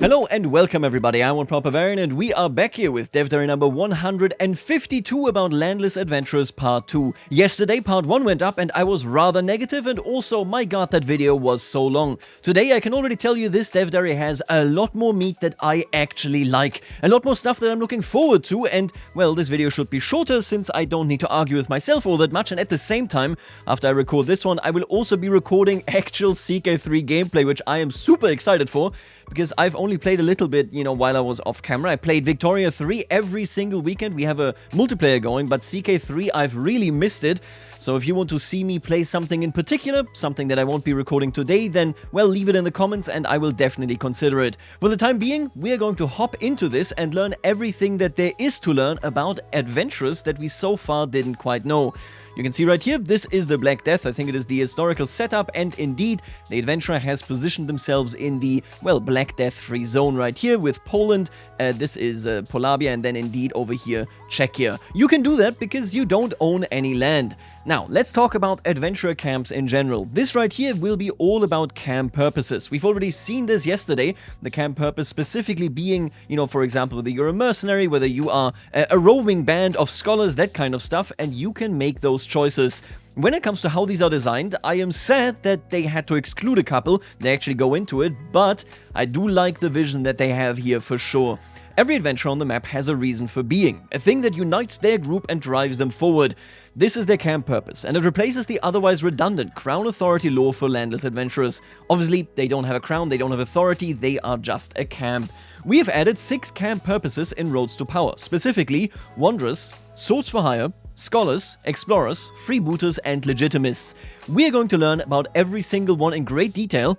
Hello and welcome everybody, I'm OneProperVarian and we are back here with Dev Diary number 152 about Landless Adventurers Part 2. Yesterday Part 1 went up and I was rather negative and also, my god, that video was so long. Today I can already tell you this Dev Diary has a lot more meat that I actually like. A lot more stuff that I'm looking forward to and, well, this video should be shorter since I don't need to argue with myself all that much, and at the same time, after I record this one, I will also be recording actual CK3 gameplay, which I am super excited for. Because I've only played a little bit, while I was off camera. I played Victoria 3 every single weekend. We have a multiplayer going, but CK3, I've really missed it. So if you want to see me play something in particular, something that I won't be recording today, then, well, leave it in the comments and I will definitely consider it. For the time being, we are going to hop into this and learn everything that there is to learn about adventurers that we so far didn't quite know. You can see right here, this is the Black Death. I think it is the historical setup, and indeed, the adventurer has positioned themselves in the, well, Black Death-free zone right here with Poland. This is Polabia, and then indeed over here, Czechia. You can do that because you don't own any land. Now, let's talk about adventurer camps in general. This right here will be all about camp purposes. We've already seen this yesterday, the camp purpose specifically being, for example, whether you're a mercenary, whether you are a roving band of scholars, that kind of stuff, and you can make those choices. When it comes to how these are designed, I am sad that they had to exclude a couple. They actually go into it, but I do like the vision that they have here for sure. Every adventurer on the map has a reason for being, a thing that unites their group and drives them forward. This is their camp purpose, and it replaces the otherwise redundant Crown Authority law for landless adventurers. Obviously, they don't have a crown, they don't have authority, they are just a camp. We have added 6 camp purposes in Roads to Power, specifically Wanderers, Swords for Hire, Scholars, Explorers, Freebooters, and Legitimists. We are going to learn about every single one in great detail.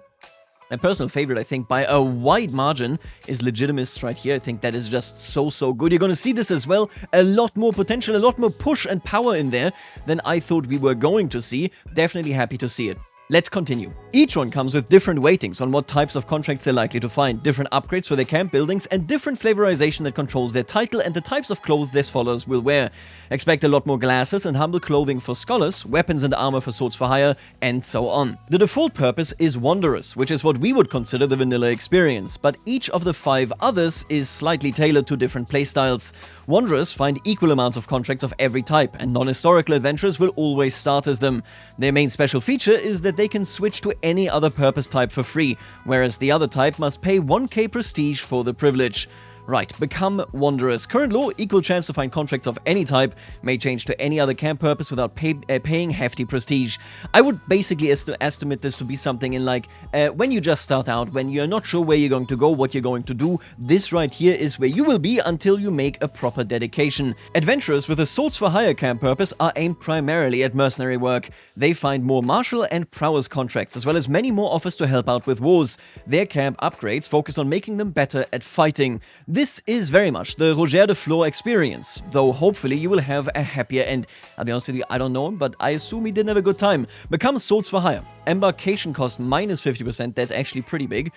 My personal favorite, I think, by a wide margin, is Legitimists right here. I think that is just so good. You're going to see this as well. A lot more potential, a lot more push and power in there than I thought we were going to see. Definitely happy to see it. Let's continue. Each one comes with different weightings on what types of contracts they're likely to find, different upgrades for their camp buildings, and different flavorization that controls their title and the types of clothes their followers will wear. Expect a lot more glasses and humble clothing for scholars, weapons and armor for Swords for Hire, and so on. The default purpose is Wanderers, which is what we would consider the vanilla experience, but each of the 5 others is slightly tailored to different playstyles. Wanderers find equal amounts of contracts of every type, and non-historical adventurers will always start as them. Their main special feature is that they can switch to any other purpose type for free, whereas the other type must pay 1k prestige for the privilege. Right, become Wanderers. Current law, equal chance to find contracts of any type, may change to any other camp purpose without paying hefty prestige. I would basically estimate this to be something in like, when you just start out, when you're not sure where you're going to go, what you're going to do, this right here is where you will be until you make a proper dedication. Adventurers with a Swords for Hire camp purpose are aimed primarily at mercenary work. They find more martial and prowess contracts, as well as many more offers to help out with wars. Their camp upgrades focus on making them better at fighting. This is very much the Roger de Flor experience, though hopefully you will have a happier end. I'll be honest with you, I don't know him, but I assume he didn't have a good time. Become Swords for Hire. Embarkation cost minus 50%, that's actually pretty big.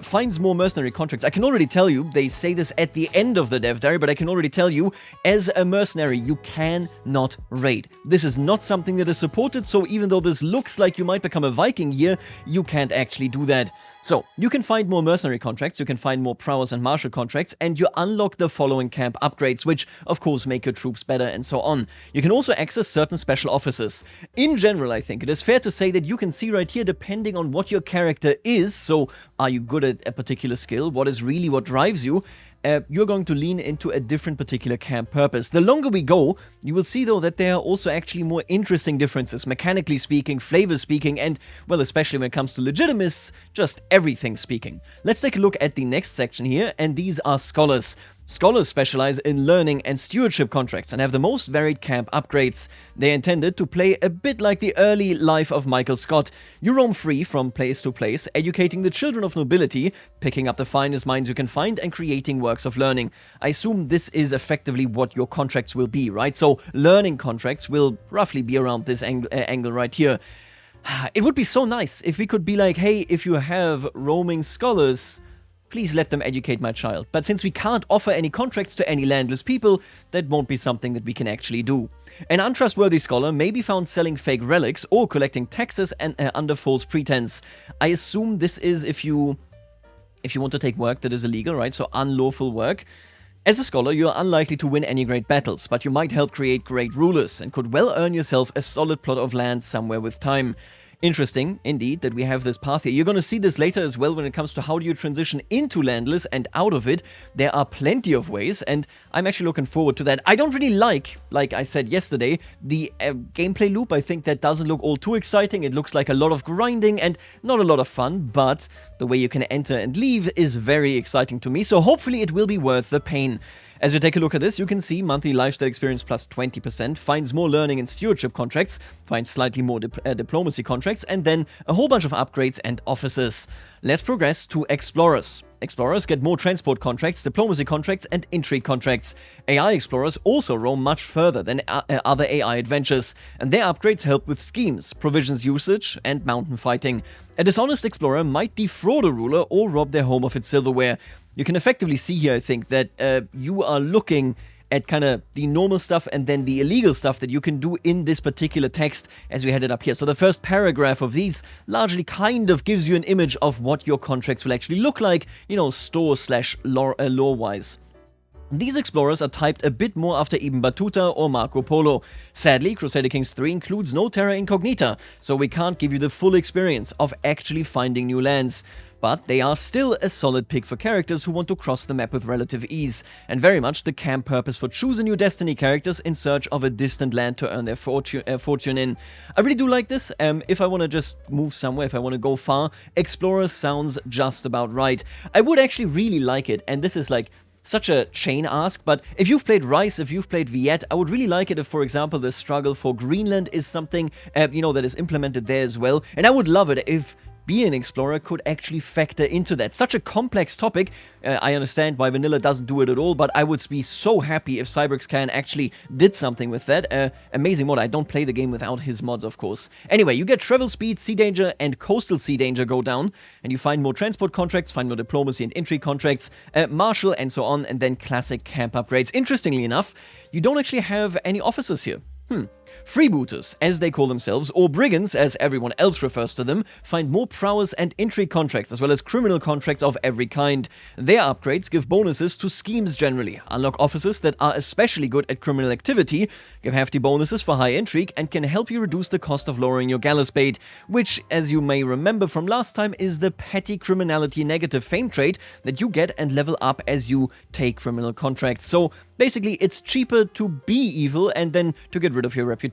Finds more mercenary contracts. I can already tell you, they say this at the end of the Dev Diary, but I can already tell you, as a mercenary, you cannot raid. This is not something that is supported, so even though this looks like you might become a Viking here, you can't actually do that. So, you can find more mercenary contracts, you can find more prowess and martial contracts, and you unlock the following camp upgrades, which, of course, make your troops better and so on. You can also access certain special offices. In general, I think it is fair to say that you can see right here, depending on what your character is, so are you good at a particular skill, what is really what drives you, you're going to lean into a different particular camp purpose. The longer we go, you will see though that there are also actually more interesting differences, mechanically speaking, flavor speaking, and, well, especially when it comes to Legitimists, just everything speaking. Let's take a look at the next section here, and these are Scholars. Scholars specialize in learning and stewardship contracts and have the most varied camp upgrades. They're intended to play a bit like the early life of Michael Scott. You roam free from place to place, educating the children of nobility, picking up the finest minds you can find, and creating works of learning. I assume this is effectively what your contracts will be, right? So learning contracts will roughly be around this angle right here. It would be so nice if we could be like, hey, if you have roaming scholars, please let them educate my child. But since we can't offer any contracts to any landless people, that won't be something that we can actually do. An untrustworthy scholar may be found selling fake relics or collecting taxes and under false pretense. I assume this is if you if you want to take work that is illegal, right, so unlawful work. As a scholar, you're unlikely to win any great battles, but you might help create great rulers and could well earn yourself a solid plot of land somewhere with time. Interesting, indeed, that we have this path here. You're going to see this later as well when it comes to how do you transition into Landless and out of it. There are plenty of ways, and I'm actually looking forward to that. I don't really like I said yesterday, the gameplay loop. I think that doesn't look all too exciting. It looks like a lot of grinding and not a lot of fun, but the way you can enter and leave is very exciting to me, so hopefully it will be worth the pain. As you take a look at this, you can see monthly lifestyle experience plus 20%, finds more learning and stewardship contracts, finds slightly more diplomacy contracts, and then a whole bunch of upgrades and offices. Let's progress to explorers. Explorers get more transport contracts, diplomacy contracts, and intrigue contracts. AI explorers also roam much further than other AI adventures, and their upgrades help with schemes, provisions usage, and mountain fighting. A dishonest explorer might defraud a ruler or rob their home of its silverware. You can effectively see here, I think, that you are looking at kind of the normal stuff and then the illegal stuff that you can do in this particular text as we headed up here. So the first paragraph of these largely kind of gives you an image of what your contracts will actually look like, you know, store/lore-wise. These explorers are typed a bit more after Ibn Battuta or Marco Polo. Sadly, Crusader Kings III includes no terra incognita, so we can't give you the full experience of actually finding new lands. But they are still a solid pick for characters who want to cross the map with relative ease, and very much the camp purpose for choosing new Destiny characters in search of a distant land to earn their fortune in. I really do like this. If I want to just move somewhere, if I want to go far, Explorer sounds just about right. I would actually really like it, and this is like such a chain ask, but if you've played Rise, if you've played Viet, I would really like it if, for example, the struggle for Greenland is something, you know, that is implemented there as well, and I would love it if being an explorer could actually factor into that. Such a complex topic. I understand why Vanilla doesn't do it at all, but I would be so happy if CyberXCan actually did something with that. Amazing mod. I don't play the game without his mods, of course. Anyway, you get travel speed, sea danger, and coastal sea danger go down, and you find more transport contracts, find more diplomacy and intrigue contracts, martial, and so on, and then classic camp upgrades. Interestingly enough, you don't actually have any officers here. Freebooters, as they call themselves, or brigands, as everyone else refers to them, find more prowess and intrigue contracts, as well as criminal contracts of every kind. Their upgrades give bonuses to schemes generally, unlock officers that are especially good at criminal activity, give hefty bonuses for high intrigue, and can help you reduce the cost of lowering your gallows bait, which, as you may remember from last time, is the petty criminality negative fame trait that you get and level up as you take criminal contracts. So basically, it's cheaper to be evil and then to get rid of your reputation.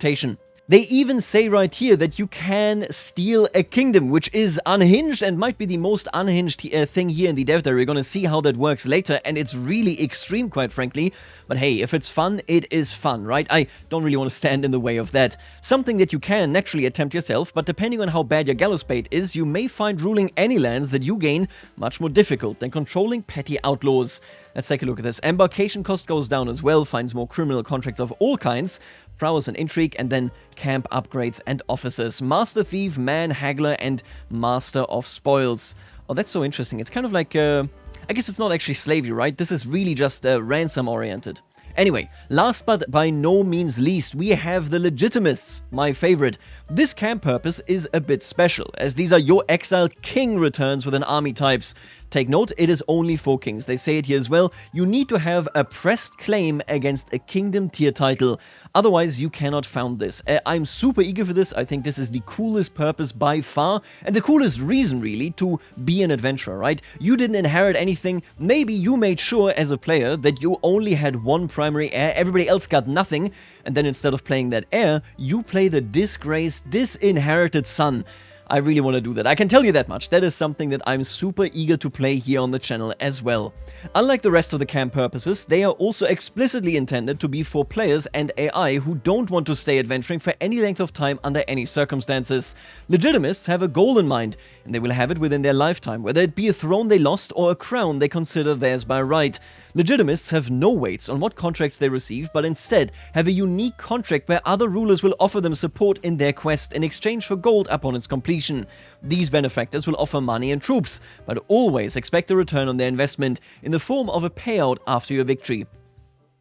They even say right here that you can steal a kingdom, which is unhinged and might be the most unhinged thing here in the dev diary. We're going to see how that works later, and it's really extreme, quite frankly. But hey, if it's fun, it is fun, right? I don't really want to stand in the way of that. Something that you can naturally attempt yourself, but depending on how bad your gallows bait is, you may find ruling any lands that you gain much more difficult than controlling petty outlaws. Let's take a look at this. Embarkation cost goes down as well, finds more criminal contracts of all kinds, prowess and intrigue, and then camp upgrades and officers. Master Thief, Man Haggler, and Master of Spoils. Oh, that's so interesting. It's kind of like, I guess it's not actually slavery, right? This is really just ransom-oriented. Anyway, last but by no means least, we have the Legitimists, my favorite. This camp purpose is a bit special, as these are your exiled king returns with an army types. Take note, it is only for kings. They say it here as well. You need to have a pressed claim against a kingdom tier title. Otherwise, you cannot found this. I'm super eager for this. I think this is the coolest purpose by far, and the coolest reason, really, to be an adventurer, right? You didn't inherit anything. Maybe you made sure as a player that you only had one primary heir, everybody else got nothing, and then instead of playing that heir, you play the disgraced, disinherited son. I really want to do that. I can tell you that much. That is something that I'm super eager to play here on the channel as well. Unlike the rest of the camp purposes, they are also explicitly intended to be for players and AI who don't want to stay adventuring for any length of time under any circumstances. Legitimists have a goal in mind, and they will have it within their lifetime, whether it be a throne they lost or a crown they consider theirs by right. Legitimists have no weights on what contracts they receive, but instead have a unique contract where other rulers will offer them support in their quest in exchange for gold upon its completion. These benefactors will offer money and troops, but always expect a return on their investment in the form of a payout after your victory.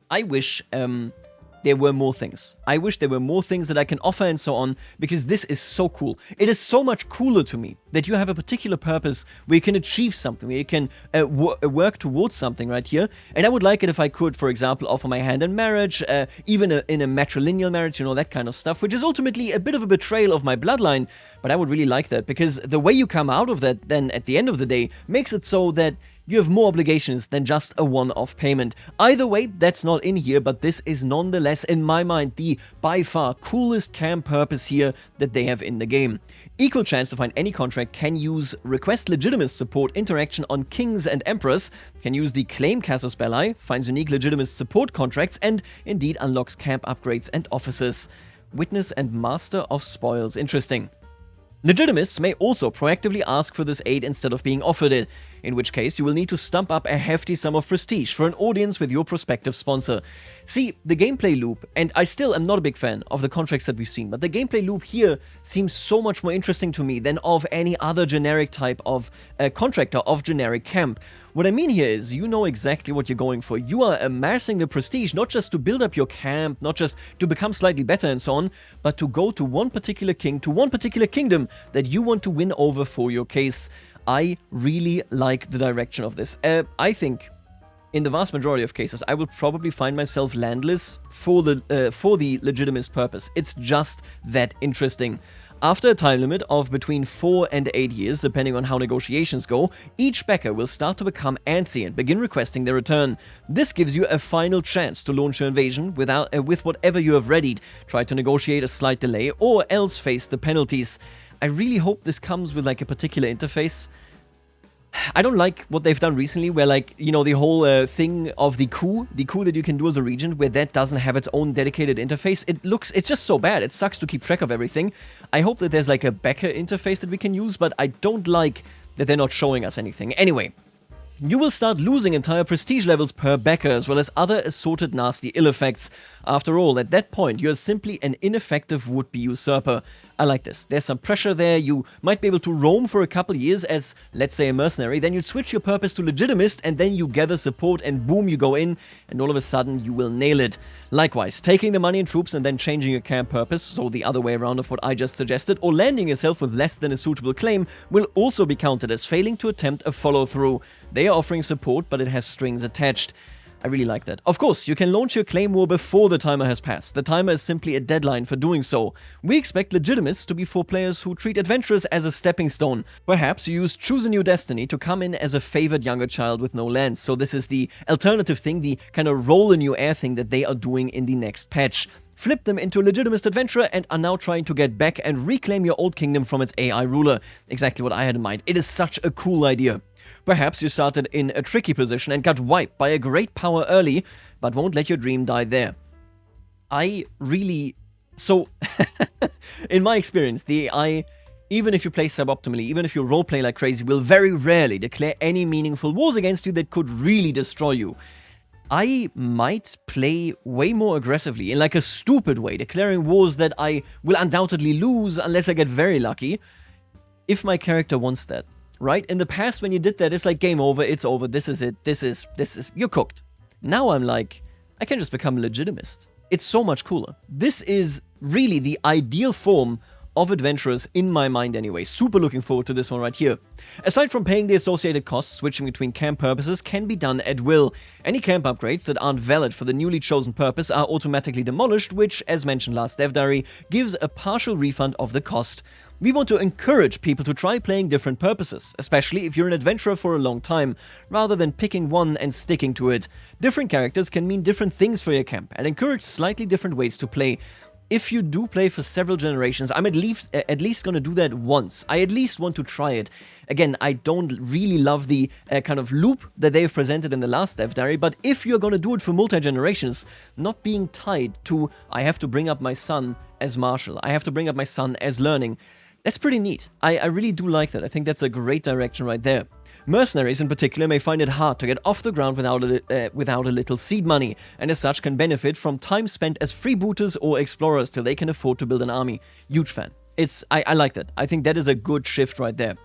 I wish there were more things. I wish there were more things that I can offer and so on, because this is so cool. It is so much cooler to me that you have a particular purpose where you can achieve something, where you can work towards something right here. And I would like it if I could, for example, offer my hand in marriage, even in a matrilineal marriage, you know, that kind of stuff, which is ultimately a bit of a betrayal of my bloodline. But I would really like that, because the way you come out of that then at the end of the day makes it so that you have more obligations than just a one-off payment. Either way, that's not in here, but this is nonetheless, in my mind, the by far coolest camp purpose here that they have in the game. Equal chance to find any contract, can use request legitimist support interaction on kings and emperors, can use the claim casus belli, finds unique legitimist support contracts, and indeed unlocks camp upgrades and offices. Witness and master of spoils. Interesting. Legitimists may also proactively ask for this aid instead of being offered it, in which case you will need to stump up a hefty sum of prestige for an audience with your prospective sponsor. See, the gameplay loop, and I still am not a big fan of the contracts that we've seen, but the gameplay loop here seems so much more interesting to me than of any other generic type of contractor of generic camp. What I mean here is, you know exactly what you're going for. You are amassing the prestige, not just to build up your camp, not just to become slightly better and so on, but to go to one particular king, to one particular kingdom that you want to win over for your case. I really like the direction of this. I think, in the vast majority of cases, I will probably find myself landless for the legitimist purpose. It's just that interesting. After a time limit of between 4 and 8 years, depending on how negotiations go, each backer will start to become antsy and begin requesting their return. This gives you a final chance to launch your invasion with whatever you have readied, try to negotiate a slight delay, or else face the penalties. I really hope this comes with like a particular interface. I don't like what they've done recently, where like, you know, the whole thing of the coup that you can do as a regent, where that doesn't have its own dedicated interface. It's just so bad. It sucks to keep track of everything. I hope that there's like a backer interface that we can use, but I don't like that they're not showing us anything. Anyway, you will start losing entire prestige levels per backer, as well as other assorted nasty ill effects. After all, at that point, you are simply an ineffective would-be usurper. I like this. There's some pressure there. You might be able to roam for a couple years as, let's say, a mercenary. Then you switch your purpose to legitimist, and then you gather support, and boom, you go in, and all of a sudden, you will nail it. Likewise, taking the money and troops and then changing your camp purpose, so the other way around of what I just suggested, or landing yourself with less than a suitable claim, will also be counted as failing to attempt a follow-through. They are offering support, but it has strings attached. I really like that. Of course, you can launch your claim war before the timer has passed. The timer is simply a deadline for doing so. We expect legitimists to be for players who treat adventurers as a stepping stone. Perhaps you use Choose a New Destiny to come in as a favored younger child with no lands. So this is the alternative thing, the kind of roll a new heir thing that they are doing in the next patch. Flip them into a legitimist adventurer and are now trying to get back and reclaim your old kingdom from its AI ruler. Exactly what I had in mind. It is such a cool idea. Perhaps you started in a tricky position and got wiped by a great power early, but won't let your dream die there. In my experience, the AI, even if you play suboptimally, even if you roleplay like crazy, will very rarely declare any meaningful wars against you that could really destroy you. I might play way more aggressively, in like a stupid way, declaring wars that I will undoubtedly lose unless I get very lucky, if my character wants that. Right? In the past, when you did that, it's like game over, it's over, this is it, this is, you're cooked. Now I'm like, I can just become a legitimist. It's so much cooler. This is really the ideal form of adventurers in my mind anyway. Super looking forward to this one right here. Aside from paying the associated costs, switching between camp purposes can be done at will. Any camp upgrades that aren't valid for the newly chosen purpose are automatically demolished, which, as mentioned last Dev Diary, gives a partial refund of the cost. We want to encourage people to try playing different purposes, especially if you're an adventurer for a long time, rather than picking one and sticking to it. Different characters can mean different things for your camp, and encourage slightly different ways to play. If you do play for several generations, I'm at least going to do that once. I at least want to try it. Again, I don't really love the kind of loop that they've presented in the last Dev Diary, but if you're going to do it for multi-generations, not being tied to, I have to bring up my son as martial, I have to bring up my son as learning, that's pretty neat. I really do like that. I think that's a great direction right there. Mercenaries in particular may find it hard to get off the ground without a little seed money, and as such can benefit from time spent as freebooters or explorers till they can afford to build an army. Huge fan. I like that. I think that is a good shift right there.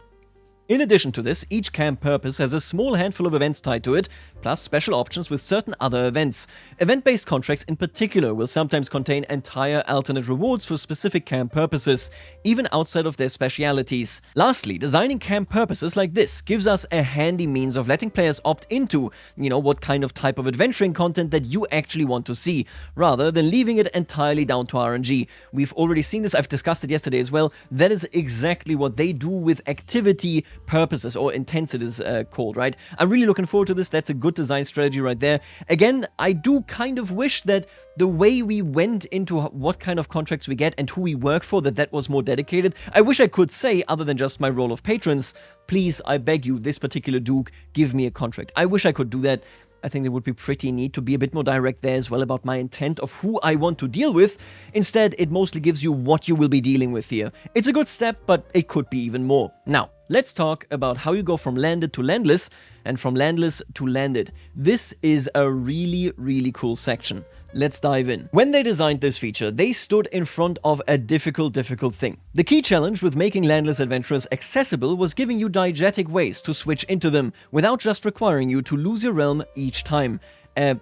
In addition to this, each camp purpose has a small handful of events tied to it, plus special options with certain other events. Event-based contracts in particular will sometimes contain entire alternate rewards for specific camp purposes, even outside of their specialities. Lastly, designing camp purposes like this gives us a handy means of letting players opt into, what kind of type of adventuring content that you actually want to see, rather than leaving it entirely down to RNG. We've already seen this, I've discussed it yesterday as well. That is exactly what they do with activity purposes, or intents it is called, right? I'm really looking forward to this. That's a good design strategy right there. Again, I do kind of wish that the way we went into what kind of contracts we get and who we work for, that was more dedicated. I wish I could say, other than just my role of patrons, please, I beg you, this particular Duke, give me a contract. I wish I could do that. I think it would be pretty neat to be a bit more direct there as well about my intent of who I want to deal with. Instead, it mostly gives you what you will be dealing with here. It's a good step, but it could be even more. Now, let's talk about how you go from landed to landless and from landless to landed. This is a really, really cool section. Let's dive in. When they designed this feature, they stood in front of a difficult thing. The key challenge with making landless adventurers accessible was giving you diegetic ways to switch into them, without just requiring you to lose your realm each time.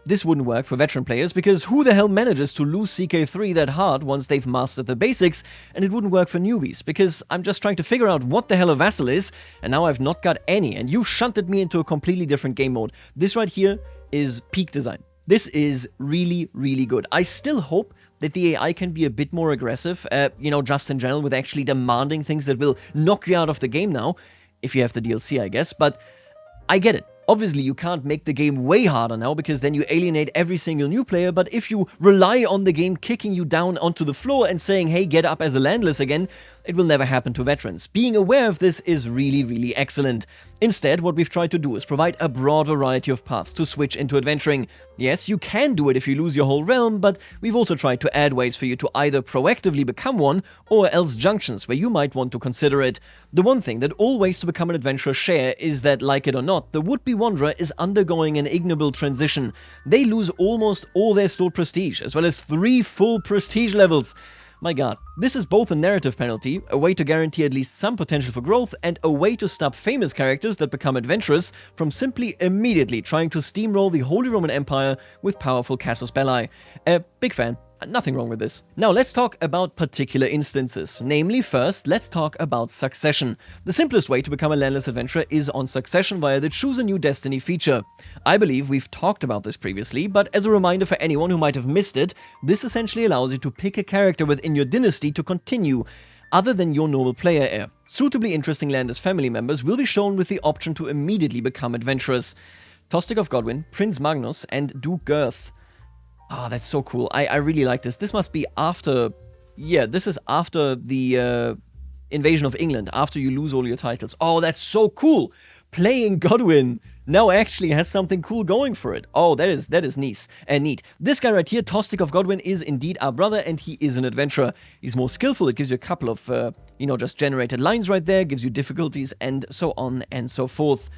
This wouldn't work for veteran players, because who the hell manages to lose CK3 that hard once they've mastered the basics? And it wouldn't work for newbies, because I'm just trying to figure out what the hell a vassal is, and now I've not got any, and you shunted me into a completely different game mode. This right here is peak design. This is really, really good. I still hope that the AI can be a bit more aggressive, just in general, with actually demanding things that will knock you out of the game now, if you have the DLC, I guess, but I get it. Obviously, you can't make the game way harder now, because then you alienate every single new player, but if you rely on the game kicking you down onto the floor and saying, hey, get up as a landless again, it will never happen to veterans. Being aware of this is really, really excellent. Instead, what we've tried to do is provide a broad variety of paths to switch into adventuring. Yes, you can do it if you lose your whole realm, but we've also tried to add ways for you to either proactively become one, or else junctions where you might want to consider it. The one thing that all ways to become an adventurer share is that, like it or not, the would-be wanderer is undergoing an ignoble transition. They lose almost all their stored prestige, as well as 3 full prestige levels. My god, this is both a narrative penalty, a way to guarantee at least some potential for growth, and a way to stop famous characters that become adventurous from simply immediately trying to steamroll the Holy Roman Empire with powerful casus belli. Big fan. Nothing wrong with this. Now let's talk about particular instances. Namely, first, let's talk about succession. The simplest way to become a landless adventurer is on succession via the Choose a New Destiny feature. I believe we've talked about this previously, but as a reminder for anyone who might have missed it, this essentially allows you to pick a character within your dynasty to continue, other than your normal player heir. Suitably interesting landless family members will be shown with the option to immediately become adventurers. Tostig of Godwin, Prince Magnus, and Duke Girth. Oh, that's so cool. I really like this. This must be after... Yeah, this is after the invasion of England, after you lose all your titles. Oh, that's so cool! Playing Godwin now actually has something cool going for it. Oh, that is neat. This guy right here, Tostig of Godwin, is indeed our brother, and he is an adventurer. He's more skillful. It gives you a couple of, just generated lines right there, gives you difficulties, and so on and so forth.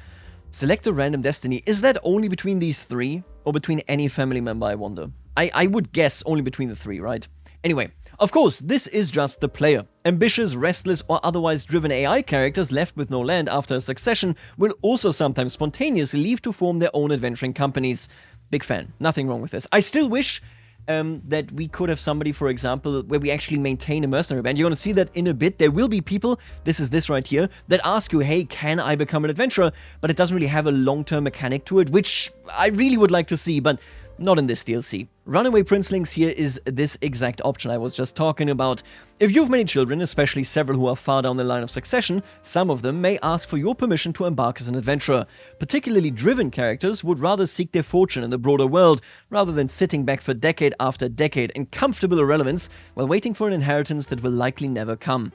Select a random destiny. Is that only between these 3? Or between any family member, I wonder? I would guess only between the 3, right? Anyway, of course, this is just the player. Ambitious, restless, or otherwise driven AI characters left with no land after a succession will also sometimes spontaneously leave to form their own adventuring companies. Big fan. Nothing wrong with this. I still wish that we could have somebody, for example, where we actually maintain a mercenary band. You're going to see that in a bit. There will be people, this is this right here, that ask you, hey, can I become an adventurer? But it doesn't really have a long-term mechanic to it, which I really would like to see, but not in this DLC. Runaway Princelings here is this exact option I was just talking about. If you have many children, especially several who are far down the line of succession, some of them may ask for your permission to embark as an adventurer. Particularly driven characters would rather seek their fortune in the broader world, rather than sitting back for decade after decade in comfortable irrelevance while waiting for an inheritance that will likely never come.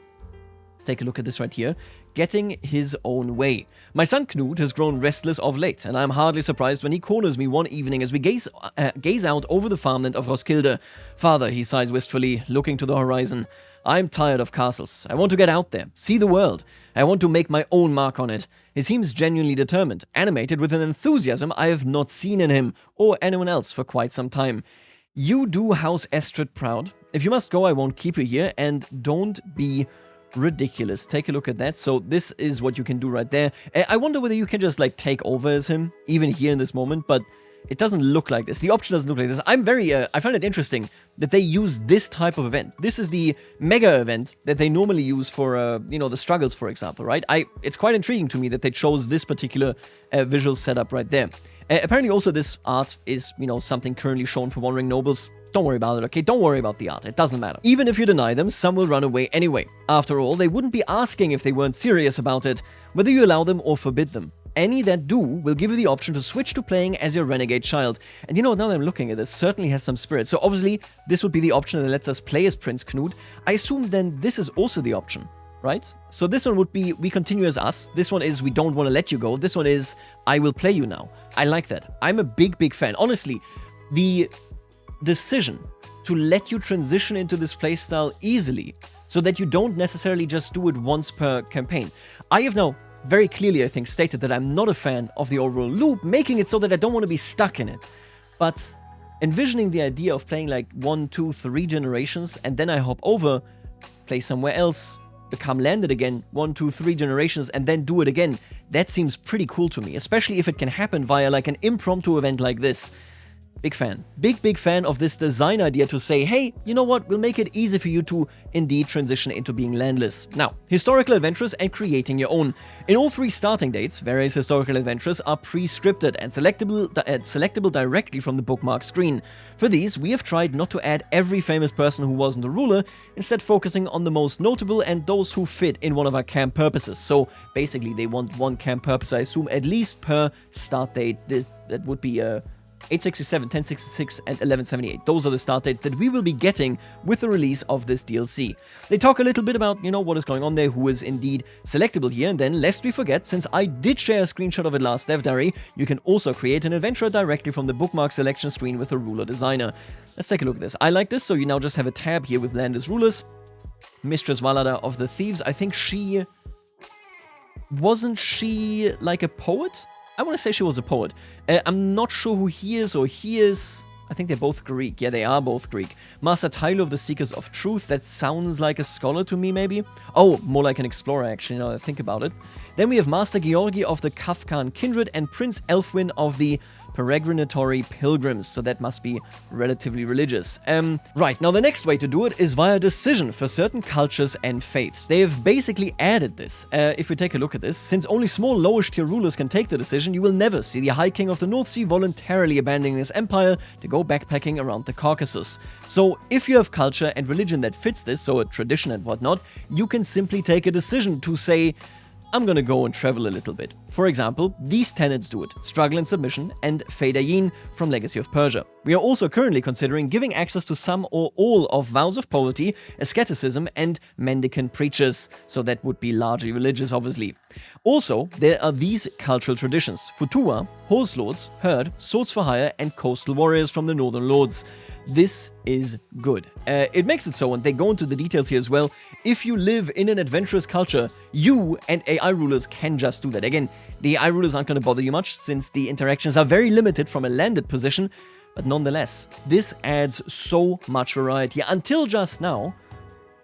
Let's take a look at this right here. Getting his own way. My son Knut has grown restless of late, and I'm hardly surprised when he corners me one evening as we gaze out over the farmland of Roskilde. Father, he sighs wistfully, looking to the horizon. I'm tired of castles. I want to get out there, see the world. I want to make my own mark on it. He seems genuinely determined, animated with an enthusiasm I have not seen in him, or anyone else for quite some time. You do House Estrid proud. If you must go, I won't keep you here, and don't be ridiculous. Take a look at that. So this is what you can do right there. I wonder whether you can just like take over as him, even here in this moment, but it doesn't look like this. The option doesn't look like this. I find it interesting that they use this type of event. This is the mega event that they normally use for, you know, the struggles, for example, right? It's quite intriguing to me that they chose this particular visual setup right there. Apparently also this art is, you know, something currently shown for Wandering Nobles. Don't worry about it, okay? Don't worry about the art. It doesn't matter. Even if you deny them, some will run away anyway. After all, they wouldn't be asking if they weren't serious about it, whether you allow them or forbid them. Any that do will give you the option to switch to playing as your renegade child. And you know, now that I'm looking at this, certainly has some spirit. So obviously, this would be the option that lets us play as Prince Knut. I assume then this is also the option, right? So this one would be, we continue as us. This one is, we don't want to let you go. This one is, I will play you now. I like that. I'm a big fan. Honestly, the decision to let you transition into this playstyle easily so that you don't necessarily just do it once per campaign. I have now very clearly, I think, stated that I'm not a fan of the overall loop, making it so that I don't want to be stuck in it. But envisioning the idea of playing like 1, 2, 3 generations, and then I hop over, play somewhere else, become landed again, 1, 2, 3 generations, and then do it again, that seems pretty cool to me, especially if it can happen via like an impromptu event like this. Big fan. Big fan of this design idea to say, hey, you know what, we'll make it easy for you to indeed transition into being landless. Now, historical adventures and creating your own. In all 3 starting dates, various historical adventures are pre-scripted and selectable directly from the bookmark screen. For these, we have tried not to add every famous person who wasn't a ruler, instead focusing on the most notable and those who fit in one of our camp purposes. So basically, they want one camp purpose, I assume, at least per start date. That would be 867, 1066, and 1178. Those are the start dates that we will be getting with the release of this DLC. They talk a little bit about, you know, what is going on there, who is indeed selectable here, and then, lest we forget, since I did share a screenshot of it last Dev Diary, you can also create an adventure directly from the bookmark selection screen with the ruler designer. Let's take a look at this. I like this, so you now just have a tab here with land as rulers. Mistress Valada of the Thieves, I think wasn't she like a poet? I want to say she was a poet. I'm not sure who he is or he is. I think they're both Greek. Yeah, they are both Greek. Master Tylo of the Seekers of Truth. That sounds like a scholar to me, maybe. Oh, more like an explorer, actually, now that I think about it. Then we have Master Georgi of the Kafkan Kindred and Prince Elfwin of the Peregrinatory Pilgrims, so that must be relatively religious. Right, now the next way to do it is via decision for certain cultures and faiths. They have basically added this. If we take a look at this, since only small lowish tier rulers can take the decision, you will never see the High King of the North Sea voluntarily abandoning his empire to go backpacking around the Caucasus. So if you have culture and religion that fits this, so a tradition and whatnot, you can simply take a decision to say, I'm gonna go and travel a little bit. For example, these tenets do it, Struggle and Submission and Fedayeen from Legacy of Persia. We are also currently considering giving access to some or all of Vows of Poverty, Asceticism and Mendicant Preachers, so that would be largely religious, obviously. Also, there are these cultural traditions, Futua, Horse Lords, Herd, Swords for Hire and Coastal Warriors from the Northern Lords. This is good. It makes it so, and they go into the details here as well, if you live in an adventurous culture, you and AI rulers can just do that. Again, the AI rulers aren't going to bother you much, since the interactions are very limited from a landed position, but nonetheless, this adds so much variety. Until just now,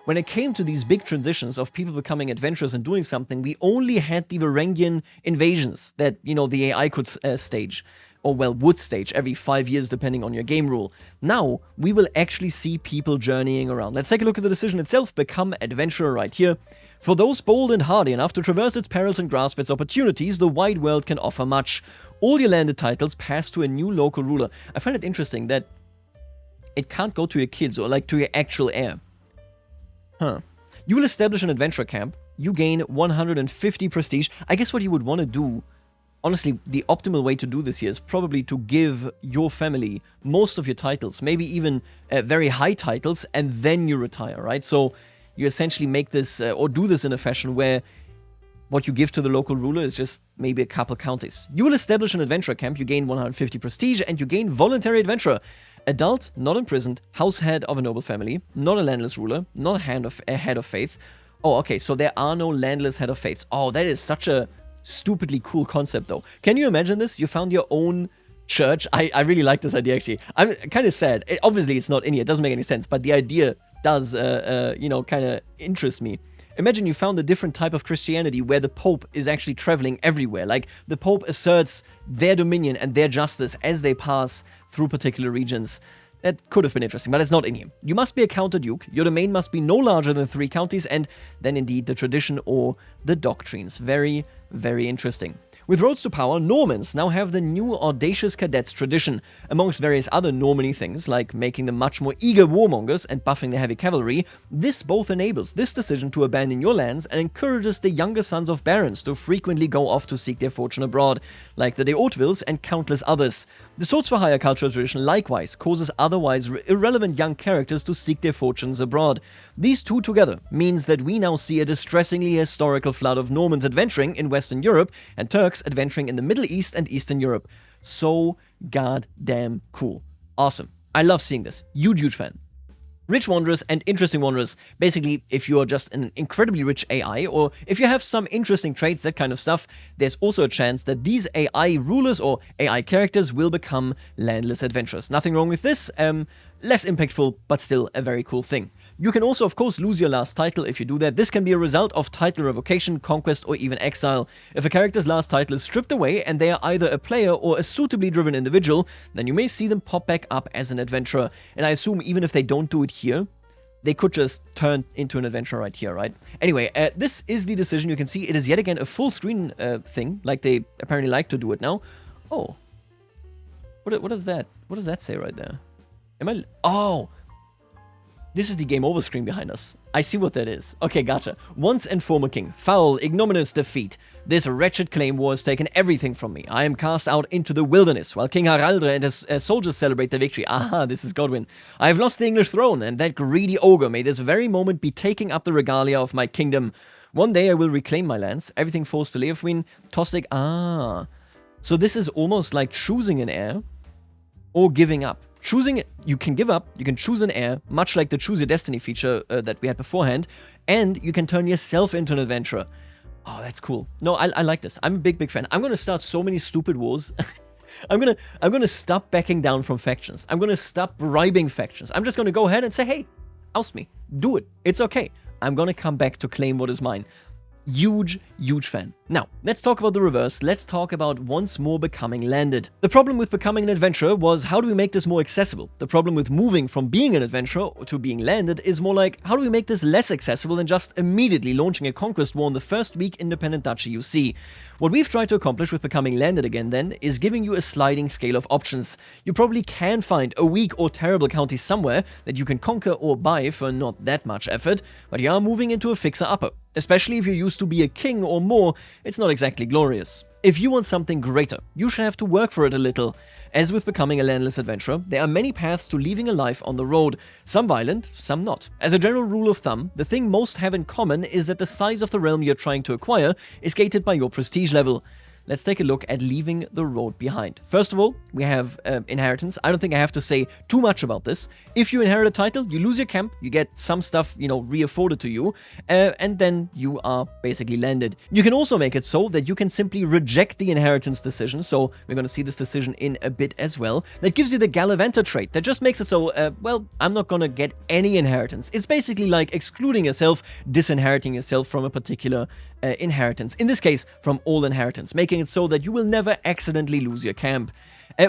when it came to these big transitions of people becoming adventurous and doing something, we only had the Varangian invasions that, you know, the AI could stage. Or, well, would stage every 5 years depending on your game rule. Now, we will actually see people journeying around. Let's take a look at the decision itself. Become adventurer right here. For those bold and hardy enough to traverse its perils and grasp its opportunities, the wide world can offer much. All your landed titles pass to a new local ruler. I find it interesting that it can't go to your kids or like to your actual heir. You will establish an adventure camp. You gain 150 prestige. I guess what you would want to do, honestly, the optimal way to do this here is probably to give your family most of your titles, maybe even very high titles, and then you retire, right? So you essentially make this, or do this in a fashion where what you give to the local ruler is just maybe a couple counties. You will establish an adventure camp, you gain 150 prestige, and you gain voluntary adventurer. Adult, not imprisoned, house head of a noble family, not a landless ruler, not a head of faith. Oh, okay, so there are no landless head of faiths. Oh, that is such a stupidly cool concept, though. Can you imagine this? You found your own church. I really like this idea, actually. I'm kind of sad. Obviously, it's not in here. It doesn't make any sense, but the idea does, you know, kind of interest me. Imagine you found a different type of Christianity where the Pope is actually traveling everywhere. Like, the Pope asserts their dominion and their justice as they pass through particular regions. That could have been interesting, but it's not in here. You must be a counter-duke, your domain must be no larger than 3 counties, and then indeed the tradition or the doctrines. Very, very interesting. With roads to power, Normans now have the new audacious cadets tradition, amongst various other Normandy things, like making them much more eager warmongers and buffing the heavy cavalry. This both enables this decision to abandon your lands and encourages the younger sons of barons to frequently go off to seek their fortune abroad, like the de Hautevilles and countless others. The Swords for Hire cultural tradition likewise causes otherwise irrelevant young characters to seek their fortunes abroad. These two together means that we now see a distressingly historical flood of Normans adventuring in Western Europe and Turks adventuring in the Middle East and Eastern Europe. So goddamn cool. Awesome. I love seeing this. Huge fan. Rich Wanderers and Interesting Wanderers. Basically, if you are just an incredibly rich AI, or if you have some interesting traits, that kind of stuff, there's also a chance that these AI rulers or AI characters will become landless adventurers. Nothing wrong with this. Less impactful, but still a very cool thing. You can also, of course, lose your last title if you do that. This can be a result of title revocation, conquest, or even exile. If a character's last title is stripped away and they are either a player or a suitably driven individual, then you may see them pop back up as an adventurer. And I assume even if they don't do it here, they could just turn into an adventurer right here, right? Anyway, this is the decision. You can see it is yet again a full screen thing, like they apparently like to do it now. Oh. What is that? What does that say right there? Oh! This is the game over screen behind us. I see what that is. Okay, gotcha. Once and former king. Foul, ignominious defeat. This wretched claim war has taken everything from me. I am cast out into the wilderness, while King Haraldre and his soldiers celebrate their victory. Aha, this is Godwin. I have lost the English throne, and that greedy ogre may this very moment be taking up the regalia of my kingdom. One day I will reclaim my lands. Everything falls to Leofwin, Tostig. Ah. So this is almost like choosing an heir, or giving up. Choosing, you can give up, you can choose an heir, much like the Choose Your Destiny feature that we had beforehand, and you can turn yourself into an adventurer. Oh, that's cool. No, I like this. I'm a big fan. I'm gonna start so many stupid wars. I'm gonna stop backing down from factions. I'm gonna stop bribing factions. I'm just gonna go ahead and say, hey, oust me. Do it. It's okay. I'm gonna come back to claim what is mine. Huge fan. Now, let's talk about the reverse. Let's talk about once more becoming landed. The problem with becoming an adventurer was, how do we make this more accessible? The problem with moving from being an adventurer to being landed is more like, how do we make this less accessible than just immediately launching a conquest war in the first weak independent duchy you see? What we've tried to accomplish with becoming landed again then is giving you a sliding scale of options. You probably can find a weak or terrible county somewhere that you can conquer or buy for not that much effort, but you are moving into a fixer-upper. Especially if you used to be a king or more, it's not exactly glorious. If you want something greater, you should have to work for it a little. As with becoming a landless adventurer, there are many paths to leaving a life on the road, some violent, some not. As a general rule of thumb, the thing most have in common is that the size of the realm you're trying to acquire is gated by your prestige level. Let's take a look at leaving the road behind. First of all, we have inheritance. I don't think I have to say too much about this. If you inherit a title, you lose your camp, you get some stuff, re-afforded to you, and then you are basically landed. You can also make it so that you can simply reject the inheritance decision, so we're going to see this decision in a bit as well. That gives you the Gallivanter trait, that just makes it so, well, I'm not going to get any inheritance. It's basically like excluding yourself, disinheriting yourself from a particular inheritance. In this case, from all inheritance, making it so that you will never accidentally lose your camp.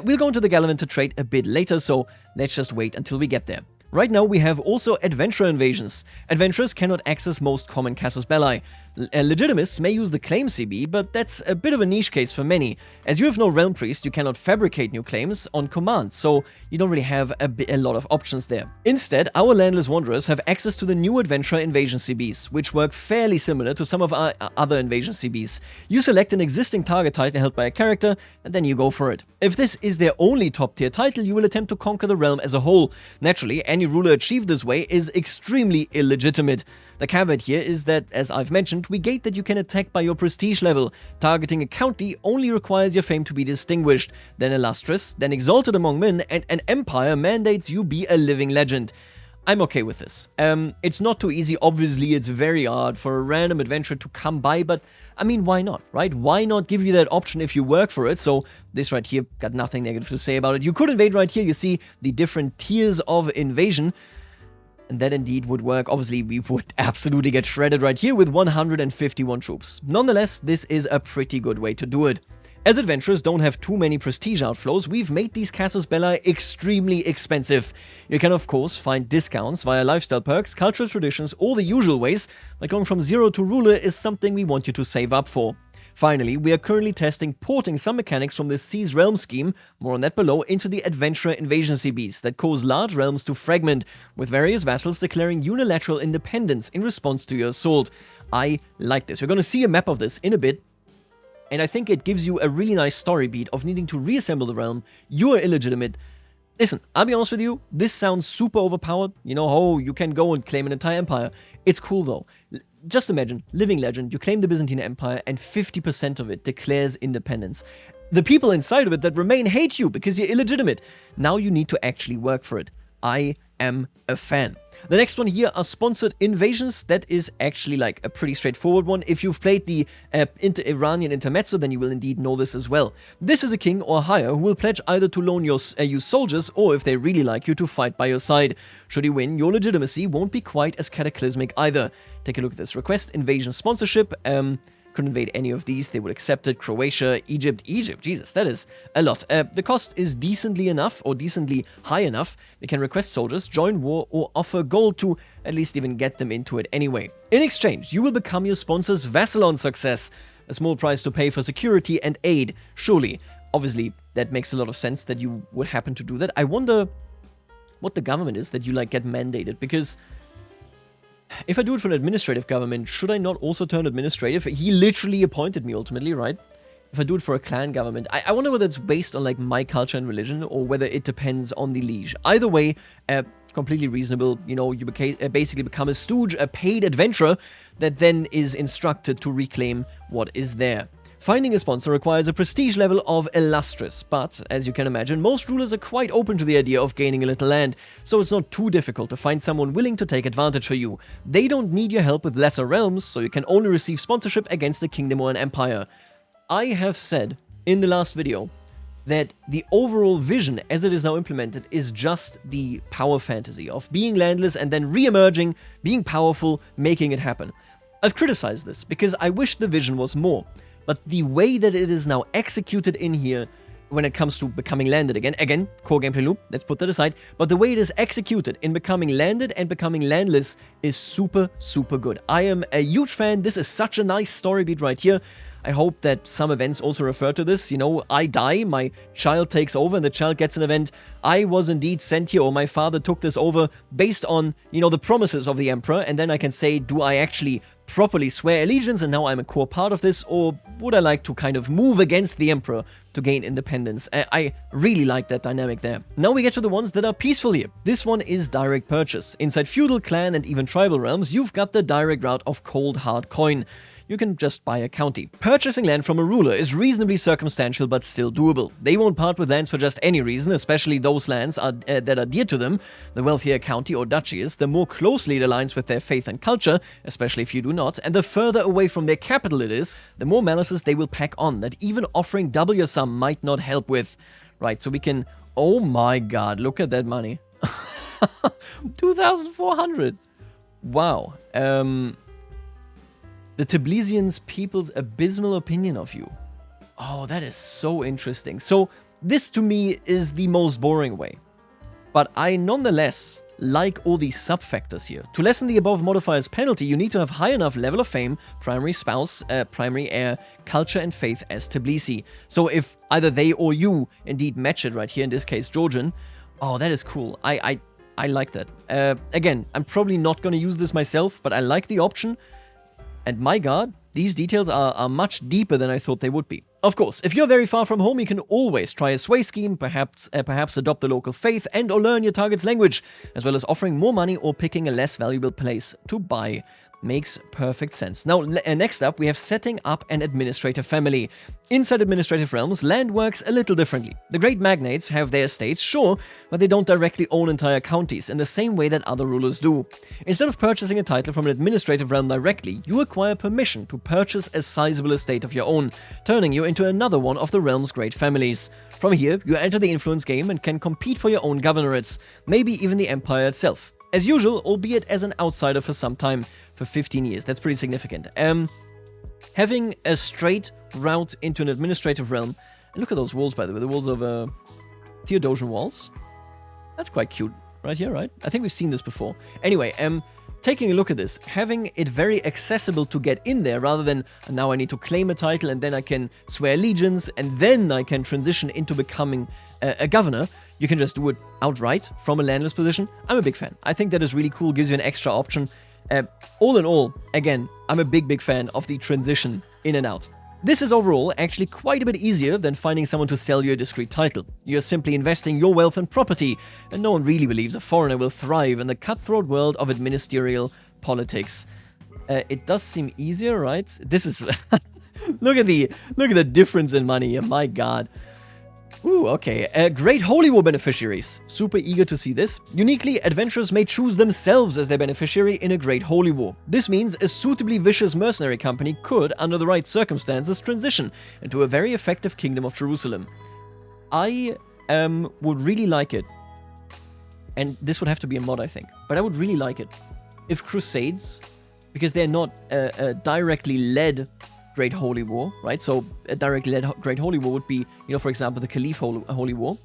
We'll go into the Gallivanter trait a bit later, so let's just wait until we get there. Right now we have also adventurer invasions. Adventurers cannot access most common casus belli. Legitimists may use the claim CB, but that's a bit of a niche case for many. As you have no realm priest, you cannot fabricate new claims on command, so you don't really have a lot of options there. Instead, our landless wanderers have access to the new adventurer invasion CBs, which work fairly similar to some of our other invasion CBs. You select an existing target title held by a character, and then you go for it. If this is their only top tier title, you will attempt to conquer the realm as a whole. Naturally, any ruler achieved this way is extremely illegitimate. The caveat here is that, as I've mentioned, we gate that you can attack by your prestige level. Targeting a county only requires your fame to be distinguished, then illustrious, then exalted among men, and an empire mandates you be a living legend. I'm okay with this. It's not too easy. Obviously, it's very hard for a random adventurer to come by, but I mean, why not, right? Why not give you that option if you work for it? So this right here, got nothing negative to say about it. You could invade right here. You see the different tiers of invasion. And that indeed would work. Obviously, we would absolutely get shredded right here with 151 troops. Nonetheless, this is a pretty good way to do it. As adventurers don't have too many prestige outflows, we've made these casus belli extremely expensive. You can of course find discounts via lifestyle perks, cultural traditions, or the usual ways, like going from 0 to ruler is something we want you to save up for. Finally, we are currently testing porting some mechanics from the Seas Realm scheme, more on that below, into the Adventurer Invasion CBs that cause large realms to fragment, with various vassals declaring unilateral independence in response to your assault. I like this. We're going to see a map of this in a bit, and I think it gives you a really nice story beat of needing to reassemble the realm. You are illegitimate. Listen, I'll be honest with you, this sounds super overpowered. You know, oh, you can go and claim an entire empire. It's cool though. Just imagine, living legend, you claim the Byzantine Empire and 50% of it declares independence. The people inside of it that remain hate you because you're illegitimate. Now you need to actually work for it. I am a fan. The next one here are sponsored invasions. That is actually like a pretty straightforward one. If you've played the Iranian intermezzo, then you will indeed know this as well. This is a king or higher who will pledge either to loan you soldiers or, if they really like you, to fight by your side. Should you win, your legitimacy won't be quite as cataclysmic either. Take a look at this. Request invasion sponsorship. Couldn't invade any of these, they would accept it. Croatia, Egypt, Jesus, that is a lot. The cost is decently enough, or decently high enough. They can request soldiers, join war, or offer gold to at least even get them into it anyway. In exchange, you will become your sponsor's vassal on success. A small price to pay for security and aid, surely. Obviously, that makes a lot of sense that you would happen to do that. I wonder what the government is that you like get mandated, because if I do it for an administrative government, should I not also turn administrative? He literally appointed me ultimately, right? If I do it for a clan government, I wonder whether it's based on like my culture and religion or whether it depends on the liege. Either way, completely reasonable. You know, you basically become a stooge, a paid adventurer that then is instructed to reclaim what is there. Finding a sponsor requires a prestige level of illustrious, but as you can imagine, most rulers are quite open to the idea of gaining a little land, so it's not too difficult to find someone willing to take advantage for you. They don't need your help with lesser realms, so you can only receive sponsorship against a kingdom or an empire. I have said in the last video that the overall vision as it is now implemented is just the power fantasy of being landless and then re-emerging, being powerful, making it happen. I've criticized this because I wish the vision was more. But the way that it is now executed in here, when it comes to becoming landed again, core gameplay loop, let's put that aside, but the way it is executed in becoming landed and becoming landless is super, super good. I am a huge fan. This is such a nice story beat right here. I hope that some events also refer to this. You know, I die, my child takes over, and the child gets an event. I was indeed sent here, or my father took this over based on, you know, the promises of the emperor, and then I can say, do I actually properly swear allegiance and now I'm a core part of this, or would I like to kind of move against the emperor to gain independence? I really like that dynamic there. Now we get to the ones that are peaceful here. This one is direct purchase. Inside feudal, clan, and even tribal realms, you've got the direct route of cold hard coin. You can just buy a county. Purchasing land from a ruler is reasonably circumstantial but still doable. They won't part with lands for just any reason, especially those lands that are dear to them. The wealthier a county or duchy is, the more closely it aligns with their faith and culture, especially if you do not, and the further away from their capital it is, the more malices they will pack on that even offering double your sum might not help with. Right, so we can... Oh my god, look at that money. 2,400. Wow. The Tbilisians people's abysmal opinion of you. Oh, that is so interesting. So this to me is the most boring way. But I nonetheless like all these sub-factors here. To lessen the above modifier's penalty, you need to have high enough level of fame, primary spouse, primary heir, culture and faith as Tbilisi. So if either they or you indeed match it right here, in this case Georgian, oh, that is cool. I like that. Again, I'm probably not going to use this myself, but I like the option. And my god, these details are much deeper than I thought they would be. Of course, if you're very far from home, you can always try a sway scheme, perhaps adopt the local faith and or learn your target's language, as well as offering more money or picking a less valuable place to buy. Makes perfect sense. Now, next up, we have setting up an administrative family. Inside administrative realms, land works a little differently. The great magnates have their estates, sure, but they don't directly own entire counties in the same way that other rulers do. Instead of purchasing a title from an administrative realm directly, you acquire permission to purchase a sizable estate of your own, turning you into another one of the realm's great families. From here, you enter the influence game and can compete for your own governorates, maybe even the empire itself. As usual, albeit as an outsider for some time, for 15 years. That's pretty significant. Having a straight route into an administrative realm. And look at those walls, by the way. The walls of Theodosian walls. That's quite cute right here, right? I think we've seen this before. Anyway, taking a look at this, having it very accessible to get in there rather than now I need to claim a title and then I can swear allegiance and then I can transition into becoming a governor. You can just do it outright from a landless position. I'm a big fan. I think that is really cool, gives you an extra option. All in all, again, I'm a big fan of the transition in and out. This is overall actually quite a bit easier than finding someone to sell you a discreet title. You're simply investing your wealth in property, and no one really believes a foreigner will thrive in the cutthroat world of ministerial politics. It does seem easier, right? This is... look at the difference in money here, my god. Ooh, okay. Great Holy War beneficiaries. Super eager to see this. Uniquely, adventurers may choose themselves as their beneficiary in a Great Holy War. This means a suitably vicious mercenary company could, under the right circumstances, transition into a very effective Kingdom of Jerusalem. I would really like it, and this would have to be a mod, I think, but I would really like it if Crusades, because they're not directly led Great Holy War, right? So a directly led Great Holy War would be, you know, for example, the Caliph Holy War.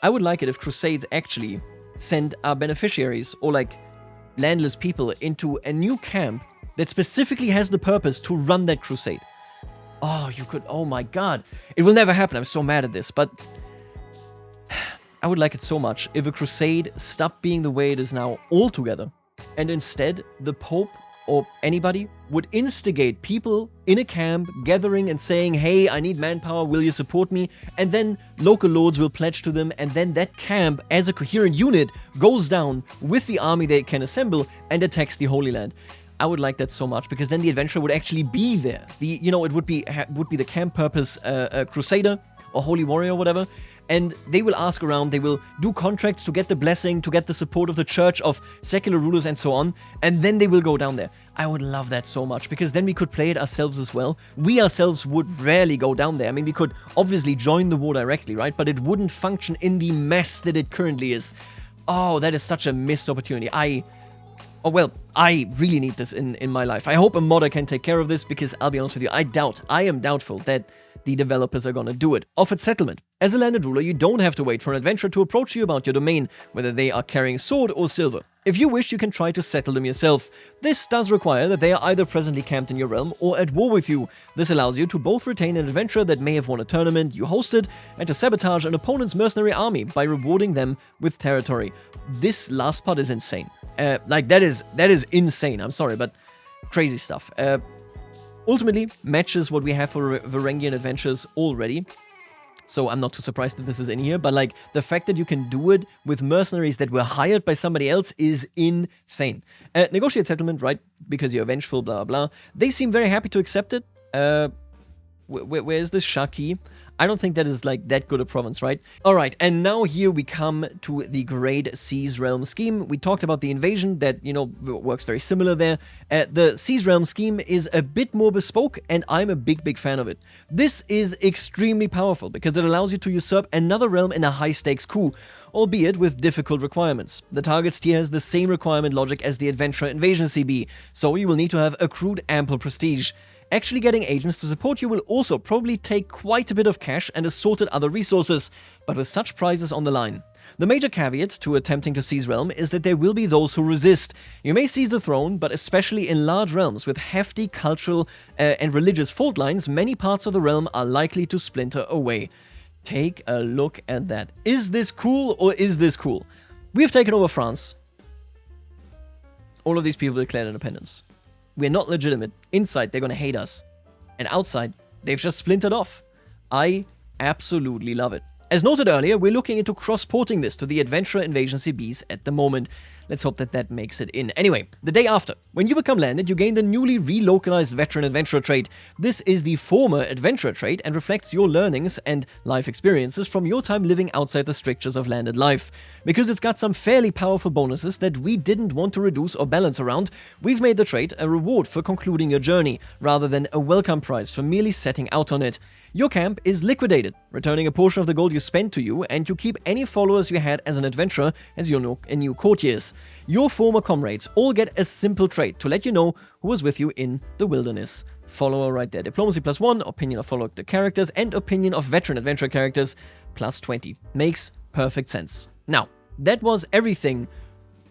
I would like it if Crusades actually send our beneficiaries or like landless people into a new camp that specifically has the purpose to run that crusade. Oh, you could, oh my god. It will never happen, I'm so mad at this, but I would like it so much if a crusade stopped being the way it is now altogether, and instead the Pope or anybody would instigate people in a camp gathering and saying, hey, I need manpower, will you support me? And then local lords will pledge to them, and then that camp, as a coherent unit, goes down with the army they can assemble and attacks the Holy Land. I would like that so much, because then the adventurer would actually be there. It would be the camp purpose Crusader or Holy Warrior or whatever, and they will ask around, they will do contracts to get the blessing, to get the support of the church, of secular rulers and so on, and then they will go down there. I would love that so much, because then we could play it ourselves as well. We ourselves would rarely go down there. I mean, we could obviously join the war directly, right? But it wouldn't function in the mess that it currently is. Oh, that is such a missed opportunity. I really need this in my life. I hope a modder can take care of this, because I'll be honest with you, I am doubtful that the developers are gonna do it. Offered settlement. As a landed ruler, you don't have to wait for an adventurer to approach you about your domain, whether they are carrying sword or silver. If you wish, you can try to settle them yourself. This does require that they are either presently camped in your realm or at war with you. This allows you to both retain an adventurer that may have won a tournament you hosted, and to sabotage an opponent's mercenary army by rewarding them with territory. This last part is insane. That is insane. I'm sorry, but crazy stuff. Ultimately, matches what we have for Varangian adventures already. So I'm not too surprised that this is in here, but like the fact that you can do it with mercenaries that were hired by somebody else is insane. Negotiate settlement, right? Because you're vengeful, blah, blah. They seem very happy to accept it. Where is this Shaki? I don't think that is like that good a province, right? Alright, and now here we come to the Great Seas Realm scheme. We talked about the invasion that, you know, works very similar there. The Seas Realm scheme is a bit more bespoke, and I'm a big fan of it. This is extremely powerful because it allows you to usurp another realm in a high-stakes coup, albeit with difficult requirements. The target's tier has the same requirement logic as the Adventurer Invasion CB, so you will need to have accrued ample prestige. Actually getting agents to support you will also probably take quite a bit of cash and assorted other resources, but with such prizes on the line. The major caveat to attempting to seize realm is that there will be those who resist. You may seize the throne, but especially in large realms with hefty cultural and religious fault lines, many parts of the realm are likely to splinter away. Take a look at that. Is this cool or is this cool? We have taken over France. All of these people declared independence. We're not legitimate. Inside, they're gonna hate us. And outside, they've just splintered off. I absolutely love it. As noted earlier, we're looking into cross-porting this to the Adventurer Invasion CBs at the moment. Let's hope that that makes it in. Anyway, the day after, when you become landed, you gain the newly relocalized Veteran Adventurer trait. This is the former Adventurer trait and reflects your learnings and life experiences from your time living outside the strictures of landed life. Because it's got some fairly powerful bonuses that we didn't want to reduce or balance around, we've made the trait a reward for concluding your journey, rather than a welcome prize for merely setting out on it. your camp is liquidated, returning a portion of the gold you spent to you, and you keep any followers you had as an adventurer as your new courtiers. Your former comrades all get a simple trait to let you know who was with you in the wilderness. Follower right there. Diplomacy +1, opinion of follower characters, and opinion of veteran adventurer characters +20. Makes perfect sense. Now, that was everything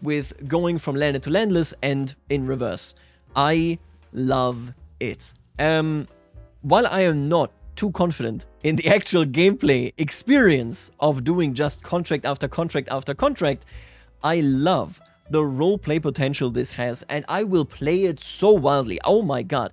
with going from landed to landless and in reverse. I love it. While I am not too confident in the actual gameplay experience of doing just contract after contract after contract, I love the roleplay potential this has, and I will play it so wildly. Oh my god.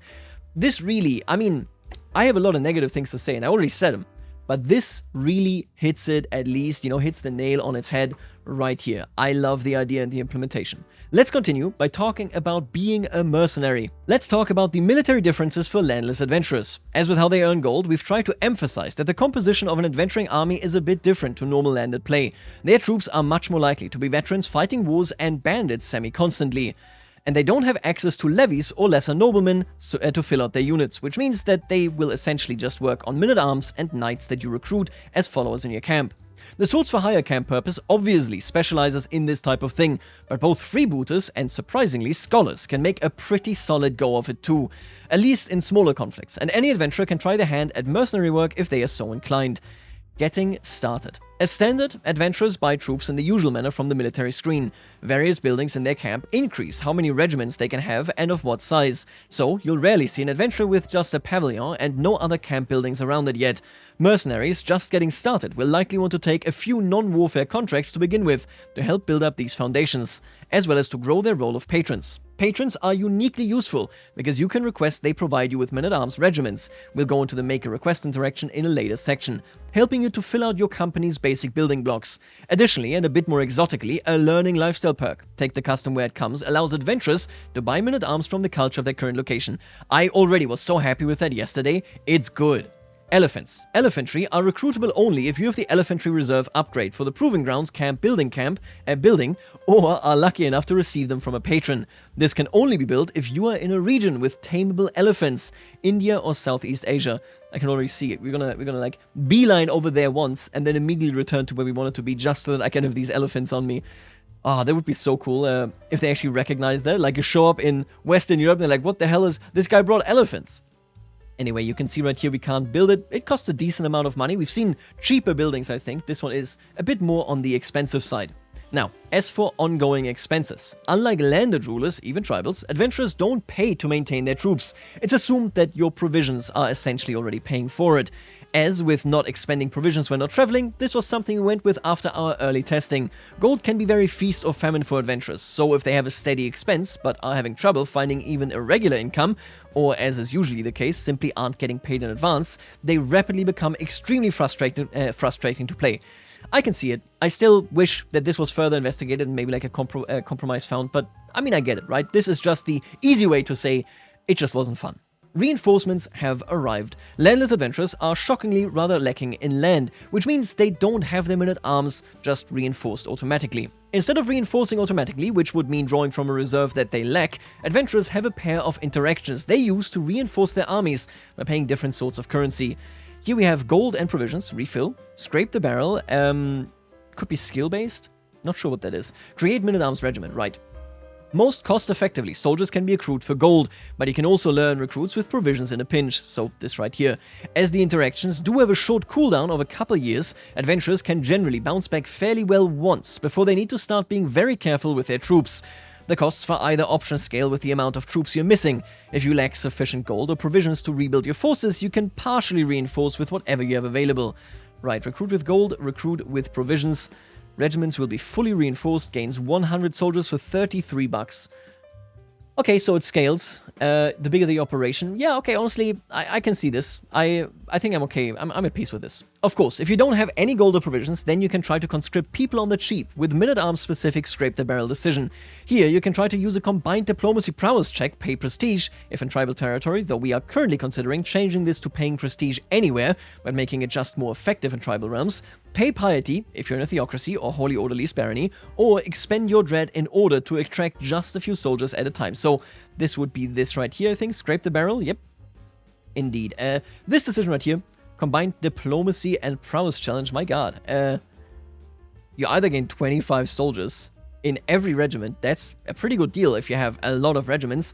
This really, I mean, I have a lot of negative things to say, and I already said them, but this really hits it, at least, hits the nail on its head right here. I love the idea and the implementation. Let's continue by talking about being a mercenary. Let's talk about the military differences for landless adventurers. As with how they earn gold, we've tried to emphasize that the composition of an adventuring army is a bit different to normal landed play. Their troops are much more likely to be veterans fighting wars and bandits semi-constantly. And they don't have access to levies or lesser noblemen to fill out their units, which means that they will essentially just work on men-at-arms and knights that you recruit as followers in your camp. The Swords for Hire camp purpose obviously specializes in this type of thing, but both freebooters and, surprisingly, scholars can make a pretty solid go of it too, at least in smaller conflicts, and any adventurer can try their hand at mercenary work if they are so inclined. Getting started. As standard, adventurers buy troops in the usual manner from the military screen. Various buildings in their camp increase how many regiments they can have and of what size, so you'll rarely see an adventurer with just a pavilion and no other camp buildings around it yet. Mercenaries just getting started will likely want to take a few non-warfare contracts to begin with to help build up these foundations, as well as to grow their role of patrons. Patrons are uniquely useful because you can request they provide you with men-at-arms regiments. We'll go into the make a request interaction in a later section, helping you to fill out your company's basic building blocks. Additionally, and a bit more exotically, a learning lifestyle perk, take the custom where it comes, allows adventurers to buy men-at-arms from the culture of their current location. I already was so happy with that yesterday, it's good. Elephants. Elephantry are recruitable only if you have the Elephantry Reserve upgrade for the Proving Grounds camp building, or are lucky enough to receive them from a patron. This can only be built if you are in a region with tameable elephants, India or Southeast Asia. I can already see it. We're gonna like beeline over there once and then immediately return to where we wanted to be just so that I can have these elephants on me. Ah, that would be so cool if they actually recognize that. Like you show up in Western Europe and they're like, what the hell is this guy brought elephants? Anyway, you can see right here we can't build it. It costs a decent amount of money. We've seen cheaper buildings, I think. This one is a bit more on the expensive side. Now, as for ongoing expenses, unlike landed rulers, even tribals, adventurers don't pay to maintain their troops. It's assumed that your provisions are essentially already paying for it. As with not expending provisions when not traveling, this was something we went with after our early testing. Gold can be very feast or famine for adventurers, so if they have a steady expense but are having trouble finding even irregular income, or as is usually the case, simply aren't getting paid in advance, they rapidly become extremely frustrating to play. I can see it. I still wish that this was further investigated and maybe like a compromise found, but I mean, I get it, right? This is just the easy way to say it just wasn't fun. Reinforcements have arrived. Landless adventurers are shockingly rather lacking in land, which means they don't have their men-at-arms just reinforced automatically. Instead of reinforcing automatically, which would mean drawing from a reserve that they lack, adventurers have a pair of interactions they use to reinforce their armies by paying different sorts of currency. Here we have gold and provisions, refill, scrape the barrel, could be skill-based? Not sure what that is. Create men-at-arms regiment, right. Most cost-effectively, soldiers can be accrued for gold, but you can also learn recruits with provisions in a pinch, so this right here. As the interactions do have a short cooldown of a couple years, adventurers can generally bounce back fairly well once before they need to start being very careful with their troops. The costs for either option scale with the amount of troops you're missing. If you lack sufficient gold or provisions to rebuild your forces, you can partially reinforce with whatever you have available. Right, recruit with gold, recruit with provisions. Regiments will be fully reinforced, gains 100 soldiers for 33 bucks. Okay, so it scales. The bigger the operation. Yeah, okay, honestly, I can see this. I think I'm okay. I'm at peace with this. Of course, if you don't have any gold or provisions, then you can try to conscript people on the cheap with men-at-arms specific scrape the barrel decision. Here, you can try to use a combined diplomacy prowess check, pay prestige, if in tribal territory, though we are currently considering changing this to paying prestige anywhere, but making it just more effective in tribal realms. Pay piety, if you're in a theocracy or holy order lease barony, or expend your dread in order to extract just a few soldiers at a time. So this would be this right here, I think. Scrape the barrel, yep. Indeed. This decision right here, Combined diplomacy and prowess challenge, my god. You either gain 25 soldiers in every regiment, that's a pretty good deal if you have a lot of regiments,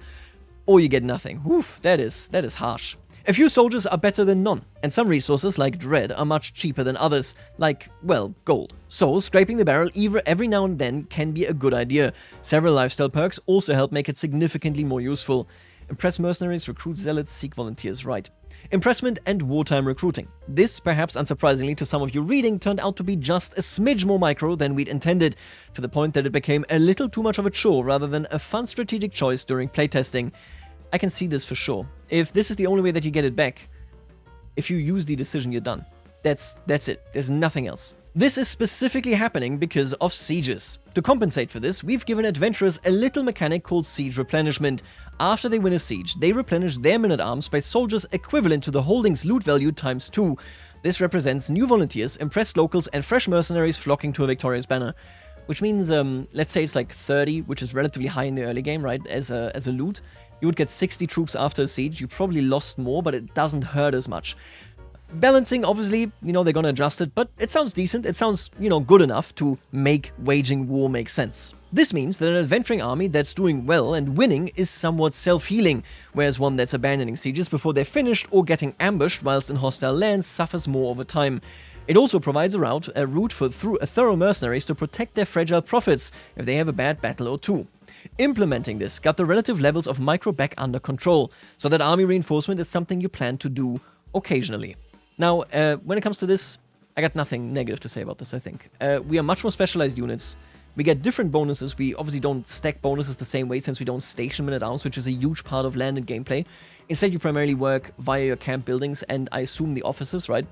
or you get nothing. Oof, that is harsh. A few soldiers are better than none, and some resources like dread are much cheaper than others, like, well, gold. So, scraping the barrel every now and then can be a good idea. Several lifestyle perks also help make it significantly more useful. Impress mercenaries, recruit zealots, seek volunteers, right. Impressment and wartime recruiting. This, perhaps unsurprisingly to some of you reading, turned out to be just a smidge more micro than we'd intended, to the point that it became a little too much of a chore rather than a fun strategic choice during playtesting. I can see this for sure. If this is the only way that you get it back, if you use the decision, you're done. That's it. There's nothing else. This is specifically happening because of sieges. To compensate for this, we've given adventurers a little mechanic called siege replenishment. After they win a siege, they replenish their men-at-arms by soldiers equivalent to the holding's loot value times 2. This represents new volunteers, impressed locals, and fresh mercenaries flocking to a victorious banner. Which means, let's say it's like 30, which is relatively high in the early game, right, as a loot. You would get 60 troops after a siege. You probably lost more, but it doesn't hurt as much. Balancing, obviously, they're gonna adjust it, but it sounds decent. It sounds, good enough to make waging war make sense. This means that an adventuring army that's doing well and winning is somewhat self-healing, whereas one that's abandoning sieges before they're finished or getting ambushed whilst in hostile lands suffers more over time. It also provides a route for thorough mercenaries to protect their fragile profits if they have a bad battle or two. Implementing this got the relative levels of micro back under control, so that army reinforcement is something you plan to do occasionally. Now, when it comes to this, I got nothing negative to say about this, I think. We are much more specialized units. We get different bonuses. We obviously don't stack bonuses the same way since we don't station men-at-arms, which is a huge part of landed gameplay. Instead, you primarily work via your camp buildings and I assume the officers, right?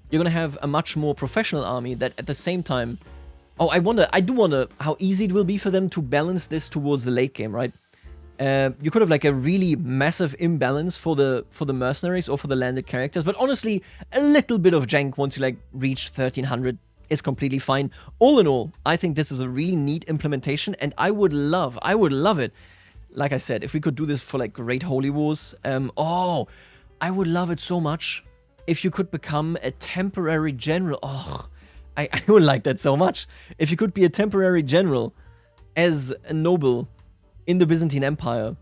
You're going to have a much more professional army that at the same time... Oh, I do wonder how easy it will be for them to balance this towards the late game, right? You could have like a really massive imbalance for the mercenaries or for the landed characters, but honestly, a little bit of jank once you like reach 1300 is completely fine. All in all, I think this is a really neat implementation, and I would love it. Like I said, if we could do this for like Great Holy Wars, I would love it so much if you could become a temporary general. Oh, I would like that so much. If you could be a temporary general as a noble in the Byzantine Empire,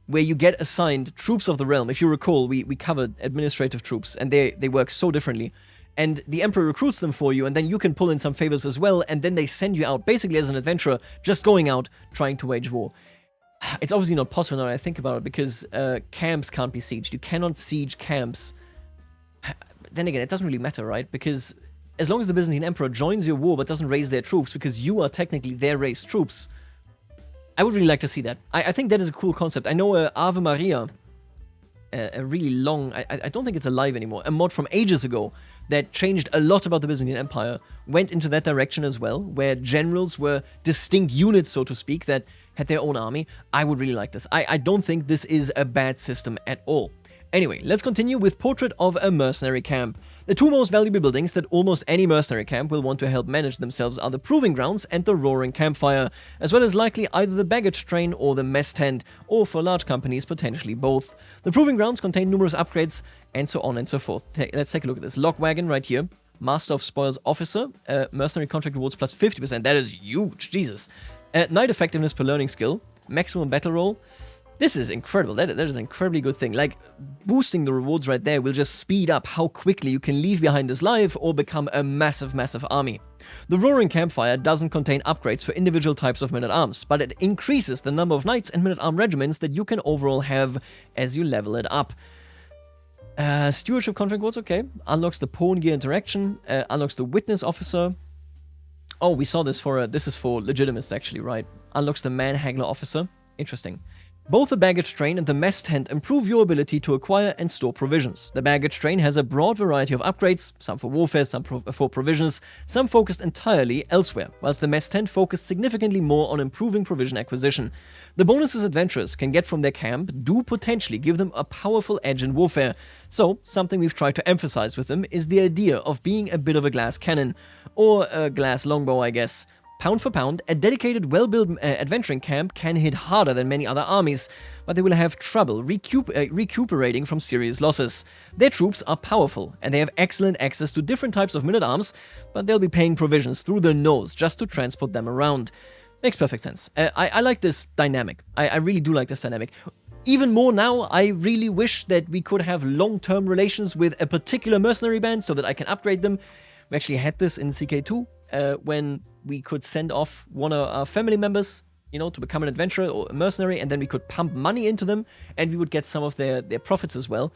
where you get assigned troops of the realm. If you recall, we covered administrative troops, and they work so differently. And the emperor recruits them for you, and then you can pull in some favors as well, and then they send you out, basically as an adventurer, just going out, trying to wage war. It's obviously not possible now that I think about it, because camps can't be sieged. You cannot siege camps. Then again, it doesn't really matter, right? Because as long as the Byzantine Emperor joins your war but doesn't raise their troops, because you are technically their raised troops, I would really like to see that. I think that is a cool concept. I know Ave Maria, a really long, I don't think it's alive anymore, a mod from ages ago that changed a lot about the Byzantine Empire, went into that direction as well, where generals were distinct units, so to speak, that had their own army. I would really like this. I don't think this is a bad system at all. Anyway, let's continue with Portrait of a Mercenary Camp. The two most valuable buildings that almost any mercenary camp will want to help manage themselves are the Proving Grounds and the Roaring Campfire, as well as likely either the baggage train or the mess tent, or for large companies, potentially both. The Proving Grounds contain numerous upgrades, and so on and so forth. Let's take a look at this. Lock Wagon right here. Master of Spoils Officer. Mercenary Contract Rewards plus 50%. That is huge. Jesus. Night Effectiveness per Learning Skill. Maximum Battle Roll. This is incredible. That is an incredibly good thing. Like, boosting the rewards right there will just speed up how quickly you can leave behind this life or become a massive, massive army. The Roaring Campfire doesn't contain upgrades for individual types of men-at-arms, but it increases the number of knights and men-at-arm regiments that you can overall have as you level it up. Stewardship Contract Rewards, okay. Unlocks the Pawn Gear interaction. Unlocks the Witness Officer. Oh, we saw this for, this is for Legitimists actually, right? Unlocks the Man-Haggler Officer. Interesting. Both the baggage train and the mess tent improve your ability to acquire and store provisions. The baggage train has a broad variety of upgrades, some for warfare, some for provisions, some focused entirely elsewhere, whilst the mess tent focused significantly more on improving provision acquisition. The bonuses adventurers can get from their camp do potentially give them a powerful edge in warfare, so something we've tried to emphasize with them is the idea of being a bit of a glass cannon, or a glass longbow, I guess. Pound for pound, a dedicated, well-built adventuring camp can hit harder than many other armies, but they will have trouble recuperating from serious losses. Their troops are powerful, and they have excellent access to different types of men-at-arms, but they'll be paying provisions through their nose just to transport them around. Makes perfect sense. I like this dynamic. I really do like this dynamic. Even more now, I really wish that we could have long-term relations with a particular mercenary band so that I can upgrade them. We actually had this in CK2 when we could send off one of our family members, you know, to become an adventurer or a mercenary, and then we could pump money into them, and we would get some of their profits as well.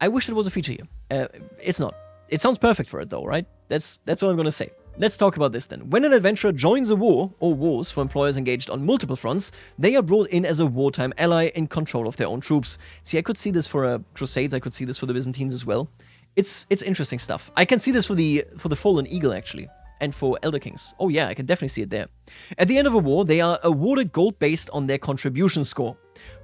I wish it was a feature here. It's not. It sounds perfect for it though, right? That's all I'm gonna say. Let's talk about this then. When an adventurer joins a war, or wars for employers engaged on multiple fronts, they are brought in as a wartime ally in control of their own troops. See, I could see this for Crusades, I could see this for the Byzantines as well. It's interesting stuff. I can see this for the Fallen Eagle, actually, and for Elder Kings. Oh yeah, I can definitely see it there. At the end of a war, they are awarded gold based on their contribution score.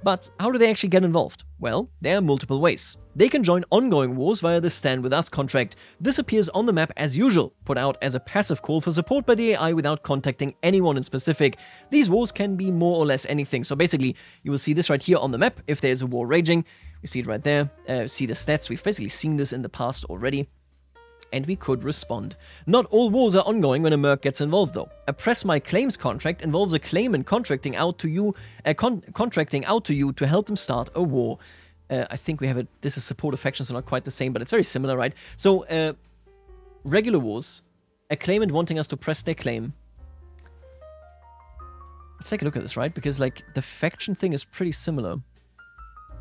But how do they actually get involved? Well, there are multiple ways. They can join ongoing wars via the Stand With Us contract. This appears on the map as usual, put out as a passive call for support by the AI without contacting anyone in specific. These wars can be more or less anything, so basically you will see this right here on the map if there's a war raging. You see it right there, see the stats, we've basically seen this in the past already. And we could respond. Not all wars are ongoing when a merc gets involved though. A Press My Claims contract involves a claimant contracting out to you to help them start a war. I think we have this is supportive factions, so not quite the same, but it's very similar, right? So, regular wars, a claimant wanting us to press their claim. Let's take a look at this, right? Because, like, the faction thing is pretty similar.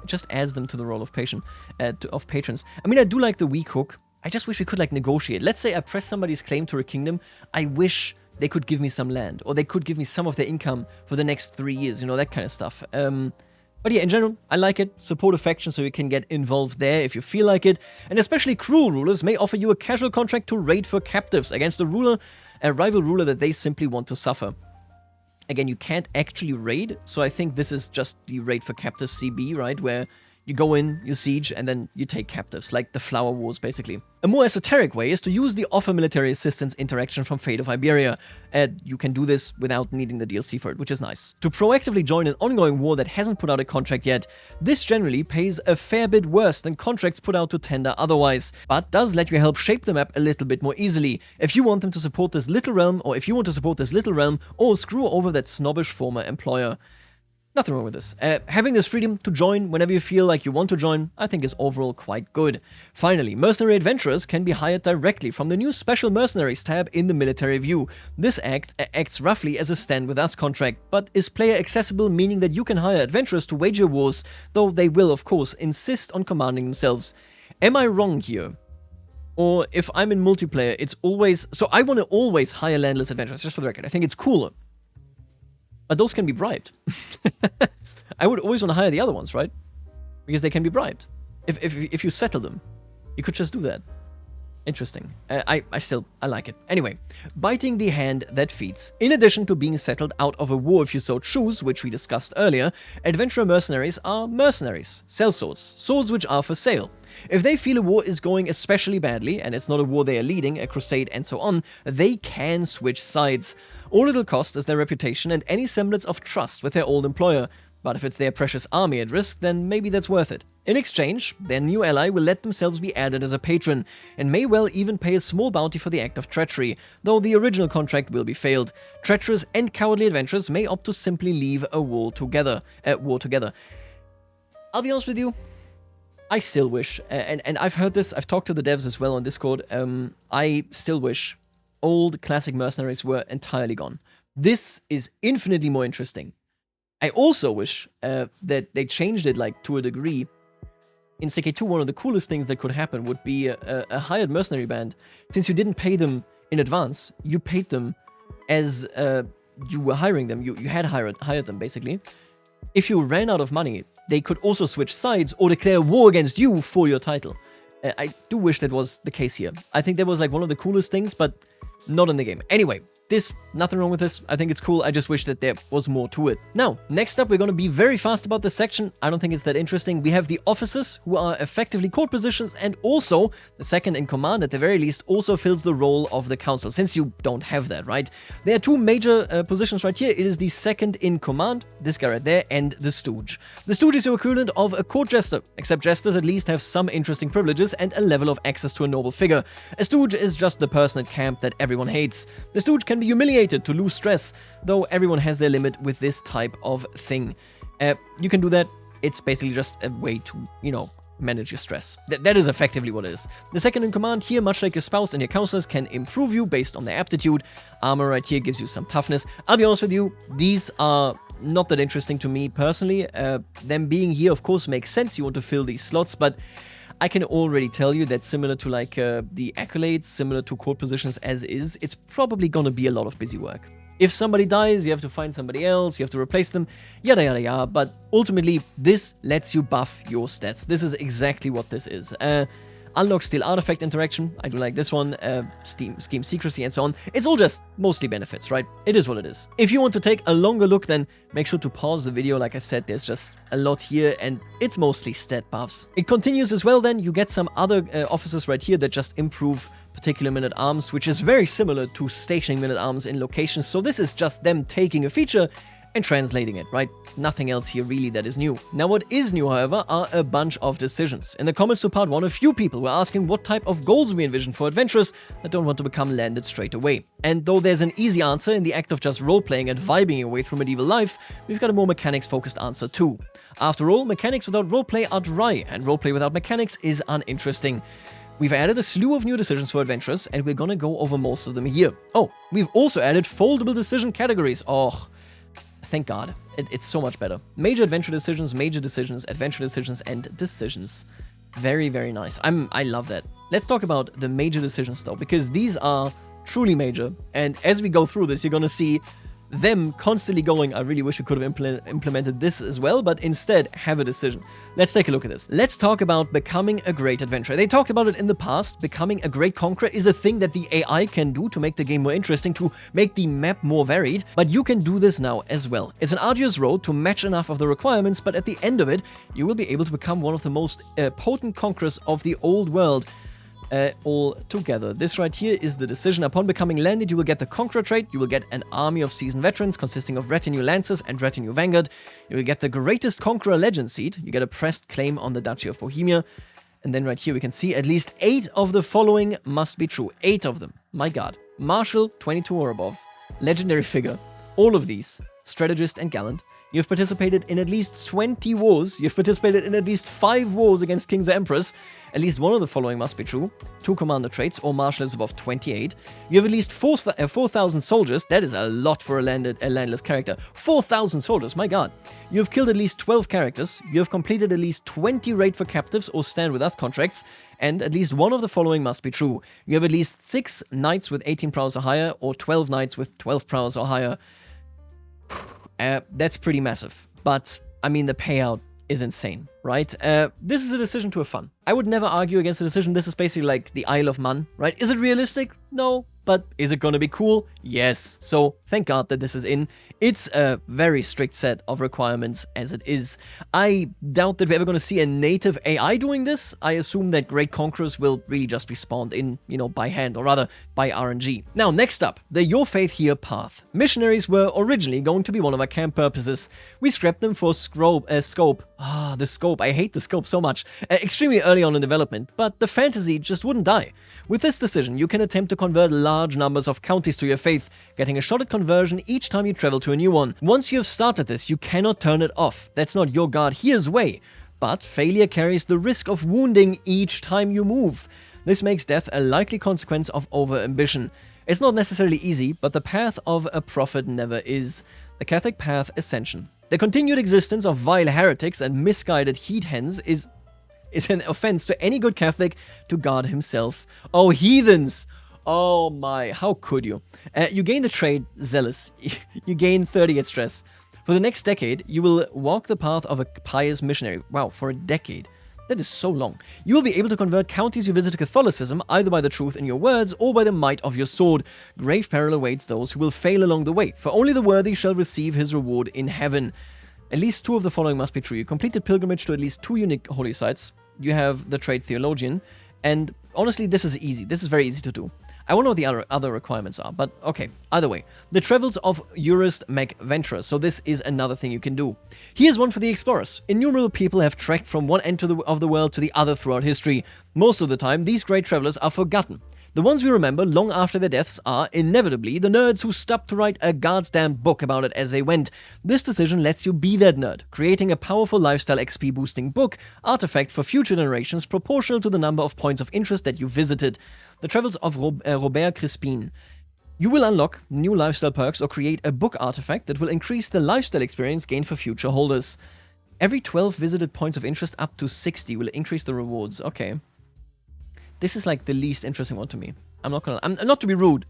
It just adds them to the role of patrons. I mean, I do like the weak hook. I just wish we could, like, negotiate. Let's say I press somebody's claim to a kingdom. I wish they could give me some land, or they could give me some of their income for the next 3 years, you know, that kind of stuff. But yeah, in general, I like it. Support a faction so you can get involved there if you feel like it. And especially cruel rulers may offer you a casual contract to raid for captives against a rival ruler that they simply want to suffer. Again, you can't actually raid, so I think this is just the raid for captives CB, right? Where you go in, you siege, and then you take captives, like the Flower Wars, basically. A more esoteric way is to use the offer military assistance interaction from Fate of Iberia. You can do this without needing the DLC for it, which is nice. To proactively join an ongoing war that hasn't put out a contract yet, this generally pays a fair bit worse than contracts put out to tender otherwise, but does let you help shape the map a little bit more easily, if you want them to support this little realm, or screw over that snobbish former employer. Nothing wrong with this. Having this freedom to join whenever you feel like you want to join, I think is overall quite good. Finally, mercenary adventurers can be hired directly from the new Special Mercenaries tab in the military view. This acts roughly as a Stand With Us contract, but is player accessible, meaning that you can hire adventurers to wage your wars, though they will, of course, insist on commanding themselves. Am I wrong here? Or if I'm in multiplayer, it's always... So I want to always hire landless adventurers, just for the record. I think it's cooler. But those can be bribed. I would always want to hire the other ones, right? Because they can be bribed. If you settle them, you could just do that. Interesting. I like it. Anyway, biting the hand that feeds. In addition to being settled out of a war if you so choose, which we discussed earlier, adventurer mercenaries are mercenaries. Sellswords. Swords which are for sale. If they feel a war is going especially badly, and it's not a war they are leading, a crusade and so on, they can switch sides. All it'll cost is their reputation and any semblance of trust with their old employer, but if it's their precious army at risk, then maybe that's worth it. In exchange, their new ally will let themselves be added as a patron, and may well even pay a small bounty for the act of treachery, though the original contract will be failed. Treacherous and cowardly adventurers may opt to simply leave a war together. I'll be honest with you, I still wish, and I've heard this, I've talked to the devs as well on Discord, I still wish old classic mercenaries were entirely gone. This is infinitely more interesting. I also wish that they changed it, like, to a degree. In CK2, one of the coolest things that could happen would be a hired mercenary band. Since you didn't pay them in advance, you paid them as you were hiring them. You had hired them, basically. If you ran out of money, they could also switch sides or declare war against you for your title. I do wish that was the case here. I think that was, like, one of the coolest things, but not in the game. Anyway, Nothing wrong with this. I think it's cool. I just wish that there was more to it. Now, next up, we're going to be very fast about this section. I don't think it's that interesting. We have the officers, who are effectively court positions, and also the second in command, at the very least, also fills the role of the council, since you don't have that, right? There are two major positions right here. It is the second in command, this guy right there, and the stooge. The stooge is your equivalent of a court jester, except jesters at least have some interesting privileges and a level of access to a noble figure. A stooge is just the person at camp that everyone hates. The stooge can be humiliated to lose stress, though everyone has their limit with this type of thing. You can do that. It's basically just a way to, manage your stress. That is effectively what it is. The second in command here, much like your spouse and your counselors, can improve you based on their aptitude. Armor right here gives you some toughness. I'll be honest with you, these are not that interesting to me personally. Them being here, of course, makes sense. You want to fill these slots, but I can already tell you that similar to the accolades, similar to court positions as is, it's probably gonna be a lot of busy work. If somebody dies, you have to find somebody else, you have to replace them, yada yada yada, but ultimately this lets you buff your stats. This is exactly what this is. Unlock Steel Artifact interaction, I do like this one, Scheme Secrecy and so on. It's all just mostly benefits, right? It is what it is. If you want to take a longer look, then make sure to pause the video. Like I said, there's just a lot here and it's mostly stat buffs. It continues as well then, you get some other officers right here that just improve particular men-at-arms, which is very similar to stationing men-at-arms in locations, so this is just them taking a feature and translating it, right? Nothing else here really that is new. Now what is new, however, are a bunch of decisions. In the comments to part 1, a few people were asking what type of goals we envision for adventurers that don't want to become landed straight away. And though there's an easy answer in the act of just role-playing and vibing your way through medieval life, we've got a more mechanics-focused answer too. After all, mechanics without roleplay are dry, and roleplay without mechanics is uninteresting. We've added a slew of new decisions for adventurers, and we're gonna go over most of them here. Oh, we've also added foldable decision categories. Oh, thank God. It's so much better. Major adventure decisions, adventure decisions, and decisions. Very, very nice. I love that. Let's talk about the major decisions though, because these are truly major, and as we go through this, you're gonna see them constantly going, I really wish we could have implemented this as well, but instead have a decision. Let's take a look at this. Let's talk about becoming a great adventurer. They talked about it in the past. Becoming a great conqueror is a thing that the AI can do to make the game more interesting, to make the map more varied, but you can do this now as well. It's an arduous road to match enough of the requirements, but at the end of it, you will be able to become one of the most potent conquerors of the old world. All together. This right here is the decision. Upon becoming landed, you will get the Conqueror trait, you will get an army of seasoned veterans consisting of retinue lancers and retinue vanguard, you will get the greatest Conqueror legend seat, you get a pressed claim on the Duchy of Bohemia, and then right here we can see at least 8 of the following must be true. 8 of them. My God. Marshal, 22 or above. Legendary figure. All of these. Strategist and gallant. You've participated in at least 20 wars. You've participated in at least 5 wars against kings or emperors. At least one of the following must be true. 2 commander traits, or marshal is above 28. You have at least 4,000 soldiers. That is a lot for a landless character. 4,000 soldiers, my God. You have killed at least 12 characters. You have completed at least 20 raid for captives or stand with us contracts. And at least one of the following must be true. You have at least 6 knights with 18 prowess or higher, or 12 knights with 12 prowess or higher. That's pretty massive, but I mean the payout is insane, right? This is a decision to have fun. I would never argue against the decision. This is basically like the Isle of Man, right? Is it realistic? No. But is it gonna be cool? Yes. So thank God that this is in. It's a very strict set of requirements as it is. I doubt that we're ever gonna see a native AI doing this. I assume that Great Conquerors will really just be spawned in, by hand, or rather by RNG. Now, next up, the Your Faith Here path. Missionaries were originally going to be one of our camp purposes. We scrapped them for scope. The scope. I hate the scope so much. Extremely early on in development, but the fantasy just wouldn't die. With this decision, you can attempt to convert large numbers of counties to your faith, getting a shot at conversion each time you travel to a new one. Once you have started this, you cannot turn it off. That's not your God here's way. But failure carries the risk of wounding each time you move. This makes death a likely consequence of over-ambition. It's not necessarily easy, but the path of a prophet never is. The Catholic path ascension. The continued existence of vile heretics and misguided heat hens is an offense to any good Catholic, to God himself. Oh, heathens! Oh my, how could you? You gain the trait Zealous. You gain 30 at stress. For the next decade, you will walk the path of a pious missionary. Wow, for a decade. That is so long. You will be able to convert counties you visit to Catholicism, either by the truth in your words or by the might of your sword. Grave peril awaits those who will fail along the way, for only the worthy shall receive his reward in heaven. At least 2 of the following must be true. You completed pilgrimage to at least 2 unique holy sites. You have the trait theologian. And honestly, this is easy. This is very easy to do. I wonder what the other requirements are, but okay. Either way, the travels of Jurist MacVenturous, so this is another thing you can do. Here's one for the explorers. Innumerable people have trekked from one end of the world to the other throughout history. Most of the time, these great travelers are forgotten. The ones we remember long after their deaths are, inevitably, the nerds who stopped to write a goddamn book about it as they went. This decision lets you be that nerd, creating a powerful lifestyle XP boosting book artifact for future generations proportional to the number of points of interest that you visited. The Travels of Robert Crispin. You will unlock new lifestyle perks or create a book artifact that will increase the lifestyle experience gained for future holders. Every 12 visited points of interest up to 60 will increase the rewards. Okay. This is like the least interesting one to me. I'm not to be rude.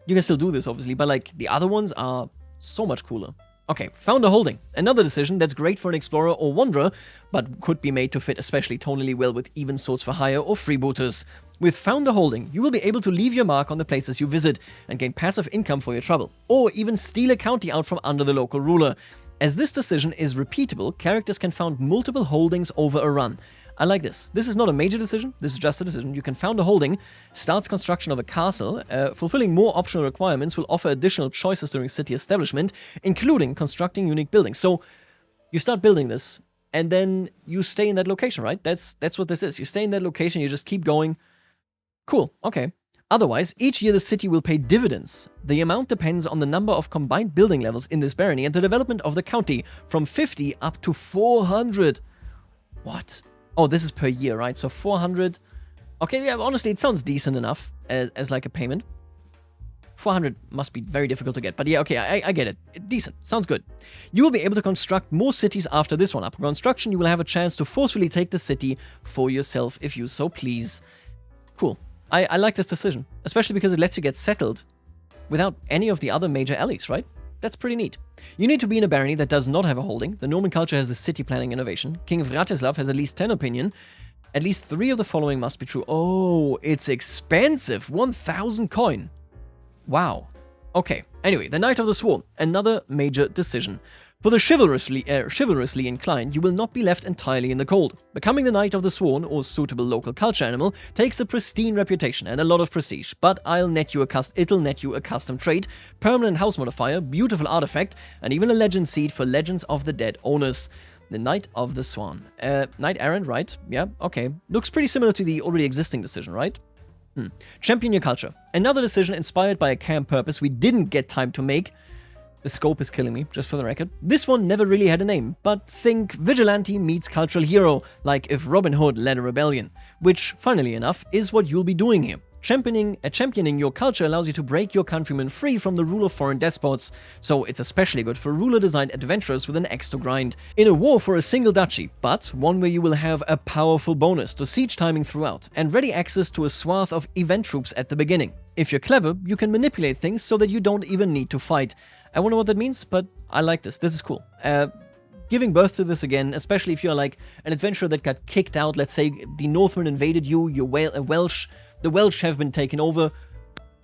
You can still do this, obviously, but like the other ones are so much cooler. Okay, Founder Holding. Another decision that's great for an explorer or wanderer, but could be made to fit especially tonally well with even swords for hire or freebooters. With Founder Holding, you will be able to leave your mark on the places you visit and gain passive income for your trouble, or even steal a county out from under the local ruler. As this decision is repeatable, characters can found multiple holdings over a run. I like this. This is not a major decision, this is just a decision. You can found a holding, starts construction of a castle, fulfilling more optional requirements will offer additional choices during city establishment, including constructing unique buildings. So, you start building this, and then you stay in that location, right? That's what this is. You stay in that location, you just keep going. Cool, okay. Otherwise, each year the city will pay dividends. The amount depends on the number of combined building levels in this barony and the development of the county, from 50 up to 400. What? Oh, this is per year, right? So 400. Okay, yeah, honestly, it sounds decent enough as like a payment. 400 must be very difficult to get, but yeah, okay, I get it. Decent. Sounds good. You will be able to construct more cities after this one. Upon construction, you will have a chance to forcefully take the city for yourself if you so please. Cool. I like this decision, especially because it lets you get settled without any of the other major allies, right? That's pretty neat. You need to be in a barony that does not have a holding. The Norman culture has the city planning innovation. King Vratislav has at least 10 opinion. At least 3 of the following must be true. Oh, it's expensive. 1,000 coin. Wow. Okay. Anyway, the Knight of the Swan. Another major decision. For the chivalrously inclined, you will not be left entirely in the cold. Becoming the Knight of the Swan, or suitable local culture animal, takes a pristine reputation and a lot of prestige, but it'll net you a custom trait, permanent house modifier, beautiful artifact, and even a legend seed for Legends of the Dead owners. The Knight of the Swan. Knight errant, right? Yeah, okay. Looks pretty similar to the already existing decision, right? Champion your culture. Another decision inspired by a camp purpose we didn't get time to make. The scope is killing me, just for the record. This one never really had a name, but think vigilante meets cultural hero, like if Robin Hood led a rebellion. Which, funnily enough, is what you'll be doing here. Championing your culture allows you to break your countrymen free from the rule of foreign despots, so it's especially good for ruler-designed adventurers with an axe to grind. In a war for a single duchy, but one where you will have a powerful bonus to siege timing throughout, and ready access to a swath of event troops at the beginning. If you're clever, you can manipulate things so that you don't even need to fight. I wonder what that means, but I like this. This is cool. Giving birth to this again, especially if you're like an adventurer that got kicked out, let's say the Northmen invaded you, the Welsh have been taken over,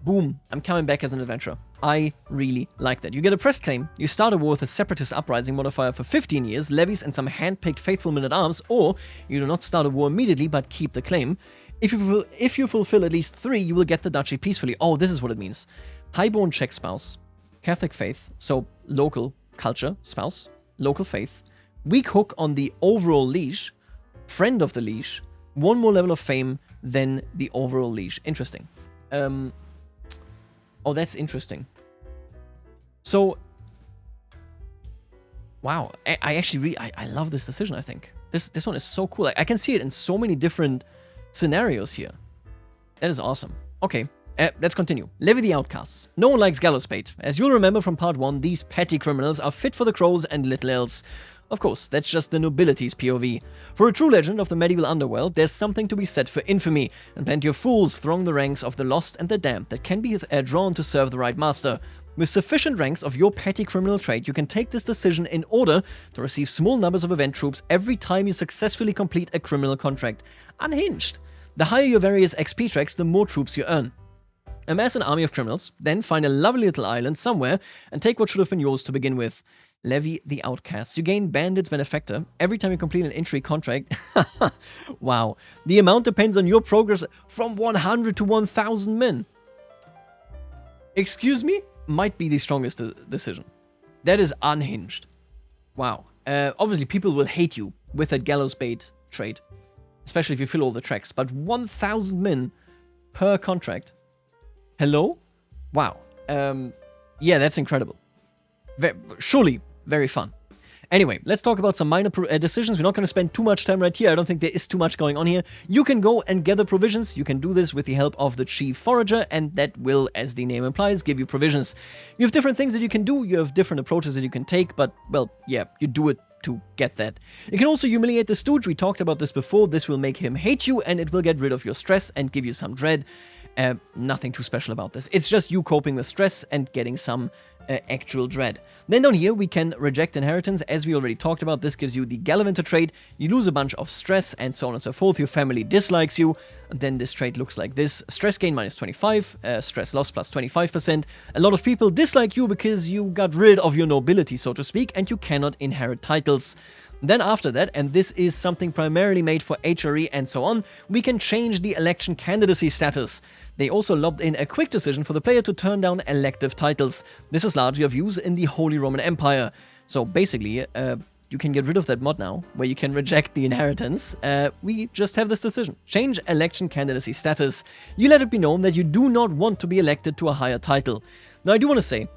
boom, I'm coming back as an adventurer. I really like that. You get a press claim, you start a war with a separatist uprising modifier for 15 years, levies and some hand-picked faithful men-at-arms, or you do not start a war immediately but keep the claim. If you fulfill at least 3, you will get the duchy peacefully. Oh, this is what it means. Highborn Czech spouse, Catholic faith, so local culture, spouse, local faith, weak hook on the overall leash, friend of the leash, 1 more level of fame than the overall leash. Interesting. Oh, that's interesting. So, wow, I actually I love this decision, I think. This one is so cool. I can see it in so many different scenarios here. That is awesome. Okay. Let's continue. Levy the outcasts. No one likes gallows bait. As you'll remember from part 1, these petty criminals are fit for the crows and little else. Of course, that's just the nobility's POV. For a true legend of the medieval underworld, there's something to be said for infamy, and plenty of fools throng the ranks of the lost and the damned that can be drawn to serve the right master. With sufficient ranks of your petty criminal trait, you can take this decision in order to receive small numbers of event troops every time you successfully complete a criminal contract. Unhinged. The higher your various XP tracks, the more troops you earn. Amass an army of criminals, then find a lovely little island somewhere and take what should have been yours to begin with. Levy the outcasts. You gain bandits benefactor every time you complete an intrigue contract. Wow. The amount depends on your progress from 100 to 1000 men. Excuse me? Might be the strongest decision. That is unhinged. Wow. Obviously, people will hate you with that gallows bait trade, especially if you fill all the tracks. But 1000 min per contract. Hello? Wow. Yeah, that's incredible. Surely very fun. Anyway, let's talk about some minor decisions. We're not going to spend too much time right here. I don't think there is too much going on here. You can go and gather provisions. You can do this with the help of the Chief Forager, and that will, as the name implies, give you provisions. You have different things that you can do. You have different approaches that you can take, but, well, yeah, you do it to get that. You can also humiliate the Stooge. We talked about this before. This will make him hate you, and it will get rid of your stress and give you some dread. Nothing too special about this. It's just you coping with stress and getting some actual dread. Then down here, we can reject inheritance. As we already talked about, this gives you the Gallivanter trait. You lose a bunch of stress and so on and so forth. Your family dislikes you. And then this trait looks like this. Stress gain minus 25, stress loss plus 25%. A lot of people dislike you because you got rid of your nobility, so to speak, and you cannot inherit titles. Then after that, and this is something primarily made for HRE and so on, we can change the election candidacy status. They also lobbed in a quick decision for the player to turn down elective titles. This is largely of use in the Holy Roman Empire. So basically, you can get rid of that mod now, where you can reject the inheritance. We just have this decision. Change election candidacy status. You let it be known that you do not want to be elected to a higher title. Now, I do want to say,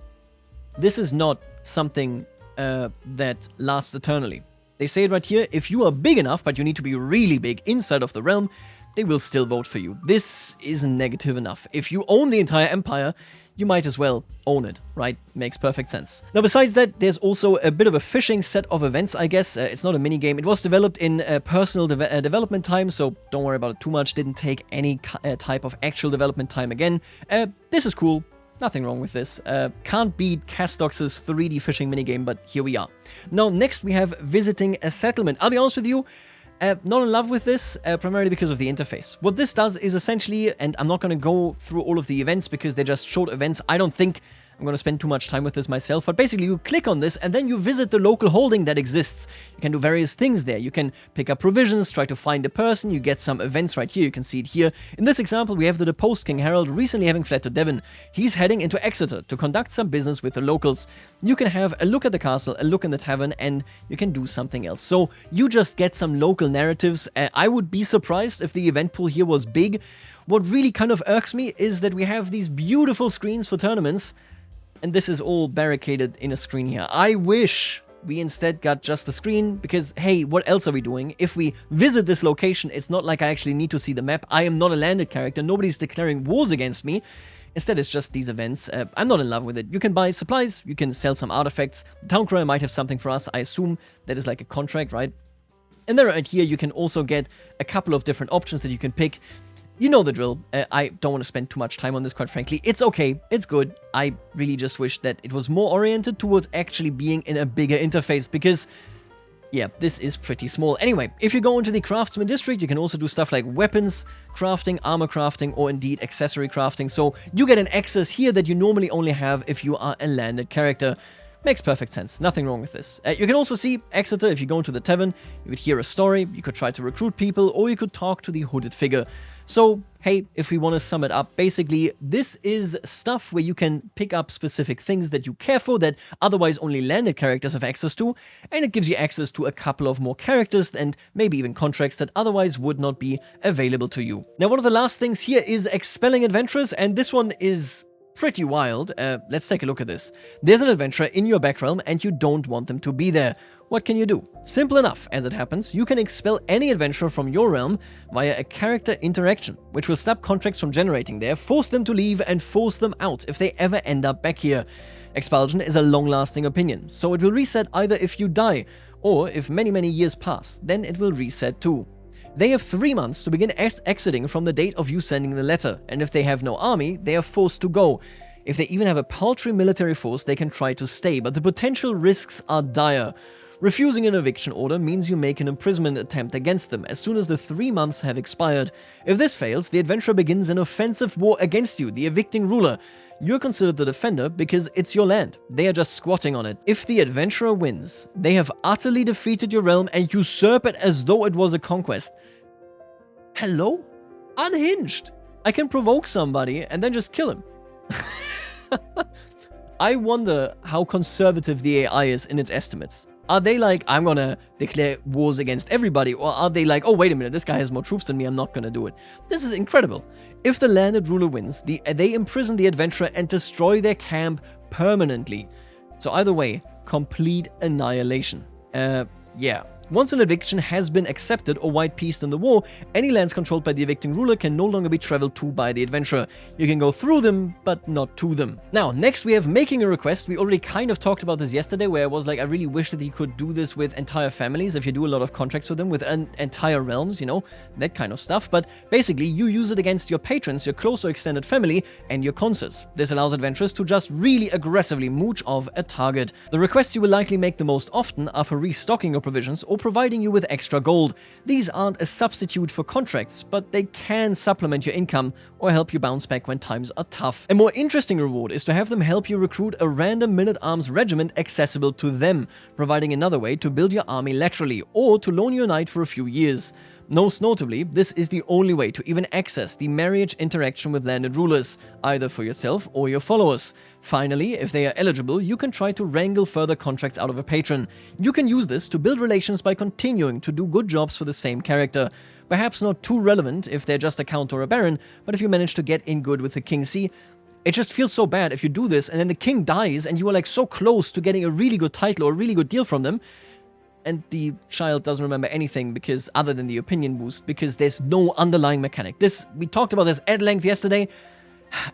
this is not something that lasts eternally. They say it right here, if you are big enough, but you need to be really big inside of the realm, they will still vote for you. This isn't negative enough. If you own the entire empire, you might as well own it, right? Makes perfect sense. Now, besides that, there's also a bit of a fishing set of events, I guess. It's not a mini-game. It was developed in personal development time, so don't worry about it too much. Didn't take any type of actual development time again. This is cool. Nothing wrong with this. Can't beat Castox's 3D fishing minigame, but here we are. Now, next we have visiting a settlement. I'll be honest with you, not in love with this, primarily because of the interface. What this does is essentially, and I'm not going to go through all of the events because they're just short events. I don't think I'm going to spend too much time with this myself, but basically you click on this and then you visit the local holding that exists. You can do various things there. You can pick up provisions, try to find a person, you get some events right here, you can see it here. In this example, we have the deposed King Harold recently having fled to Devon. He's heading into Exeter to conduct some business with the locals. You can have a look at the castle, a look in the tavern, and you can do something else. So you just get some local narratives. I would be surprised if the event pool here was big. What really kind of irks me is that we have these beautiful screens for tournaments, and this is all barricaded in a screen here. I wish we instead got just a screen, because, hey, what else are we doing? If we visit this location, it's not like I actually need to see the map. I am not a landed character. Nobody's declaring wars against me. Instead, it's just these events. I'm not in love with it. You can buy supplies. You can sell some artifacts. The town crier might have something for us. I assume that is like a contract, right? And then right here, you can also get a couple of different options that you can pick. You know the drill. I don't want to spend too much time on this, quite frankly. It's okay. It's good. I really just wish that it was more oriented towards actually being in a bigger interface, because, yeah, this is pretty small. Anyway, if you go into the craftsman district, you can also do stuff like weapons crafting, armor crafting, or indeed accessory crafting. So you get an access here that you normally only have if you are a landed character. Makes perfect sense. Nothing wrong with this. You can also see Exeter. If you go into the tavern, you could hear a story, you could try to recruit people, or you could talk to the hooded figure. So, hey, if we want to sum it up, basically, this is stuff where you can pick up specific things that you care for that otherwise only landed characters have access to, and it gives you access to a couple of more characters and maybe even contracts that otherwise would not be available to you. Now, one of the last things here is Expelling adventurers, and this one is pretty wild. Let's take a look at this. There's an adventurer in your back realm and you don't want them to be there. What can you do? Simple enough, as it happens. You can expel any adventurer from your realm via a character interaction, which will stop contracts from generating there, force them to leave, and force them out if they ever end up back here. Expulsion is a long-lasting opinion, so it will reset either if you die, or if many years pass, then it will reset too. They have 3 months to begin exiting from the date of you sending the letter, and if they have no army, they are forced to go. If they even have a paltry military force, they can try to stay, but the potential risks are dire. Refusing an eviction order means you make an imprisonment attempt against them as soon as the 3 months have expired. If this fails, the adventurer begins an offensive war against you, the evicting ruler. You're considered the defender because it's your land. They are just squatting on it. If the adventurer wins, they have utterly defeated your realm and usurp it as though it was a conquest. Hello? Unhinged. I can provoke somebody and then just kill him. I wonder how conservative the AI is in its estimates. Are they like, I'm gonna declare wars against everybody? Or are they like, oh, wait a minute, this guy has more troops than me, I'm not gonna do it? This is incredible. If the landed ruler wins, they imprison the adventurer and destroy their camp permanently. So either way, complete annihilation. Yeah. Once an eviction has been accepted or white peaced in the war, any lands controlled by the evicting ruler can no longer be traveled to by the adventurer. You can go through them, but not to them. Now, next we have making a request. We already kind of talked about this yesterday, where I was like, I really wish that you could do this with entire families, if you do a lot of contracts with them, with entire realms, you know, that kind of stuff. But basically, you use it against your patrons, your close or extended family, and your consorts. This allows adventurers to just really aggressively mooch off a target. The requests you will likely make the most often are for restocking your provisions or providing you with extra gold. These aren't a substitute for contracts, but they can supplement your income or help you bounce back when times are tough. A more interesting reward is to have them help you recruit a random men-at-arms regiment accessible to them, providing another way to build your army laterally or to loan you a knight for a few years. Most notably, this is the only way to even access the marriage interaction with landed rulers, either for yourself or your followers. Finally, if they are eligible, you can try to wrangle further contracts out of a patron. You can use this to build relations by continuing to do good jobs for the same character. Perhaps not too relevant if they're just a count or a baron, but if you manage to get in good with the king. See, it just feels so bad if you do this and then the king dies and you are like so close to getting a really good title or a really good deal from them, and the child doesn't remember anything because other than the opinion boost, because there's no underlying mechanic. We talked about this at length yesterday.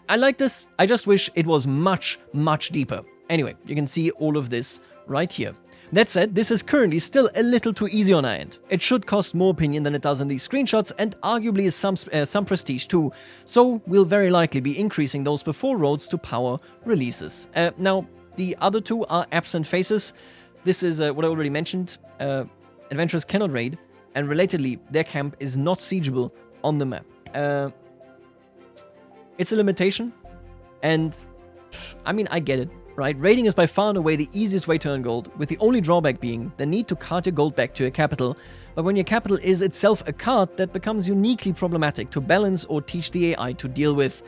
I like this. I just wish it was much, much deeper. Anyway, you can see all of this right here. That said, this is currently still a little too easy on our end. It should cost more opinion than it does in these screenshots, and arguably some prestige too. So we'll very likely be increasing those before Roads to Power releases. Now, the other two are absent faces. This is what I already mentioned. Adventurers cannot raid, and relatedly, their camp is not siegeable on the map. It's a limitation, and I mean, I get it, right? Raiding is by far and away the easiest way to earn gold, with the only drawback being the need to cart your gold back to your capital. But when your capital is itself a cart, that becomes uniquely problematic to balance or teach the AI to deal with.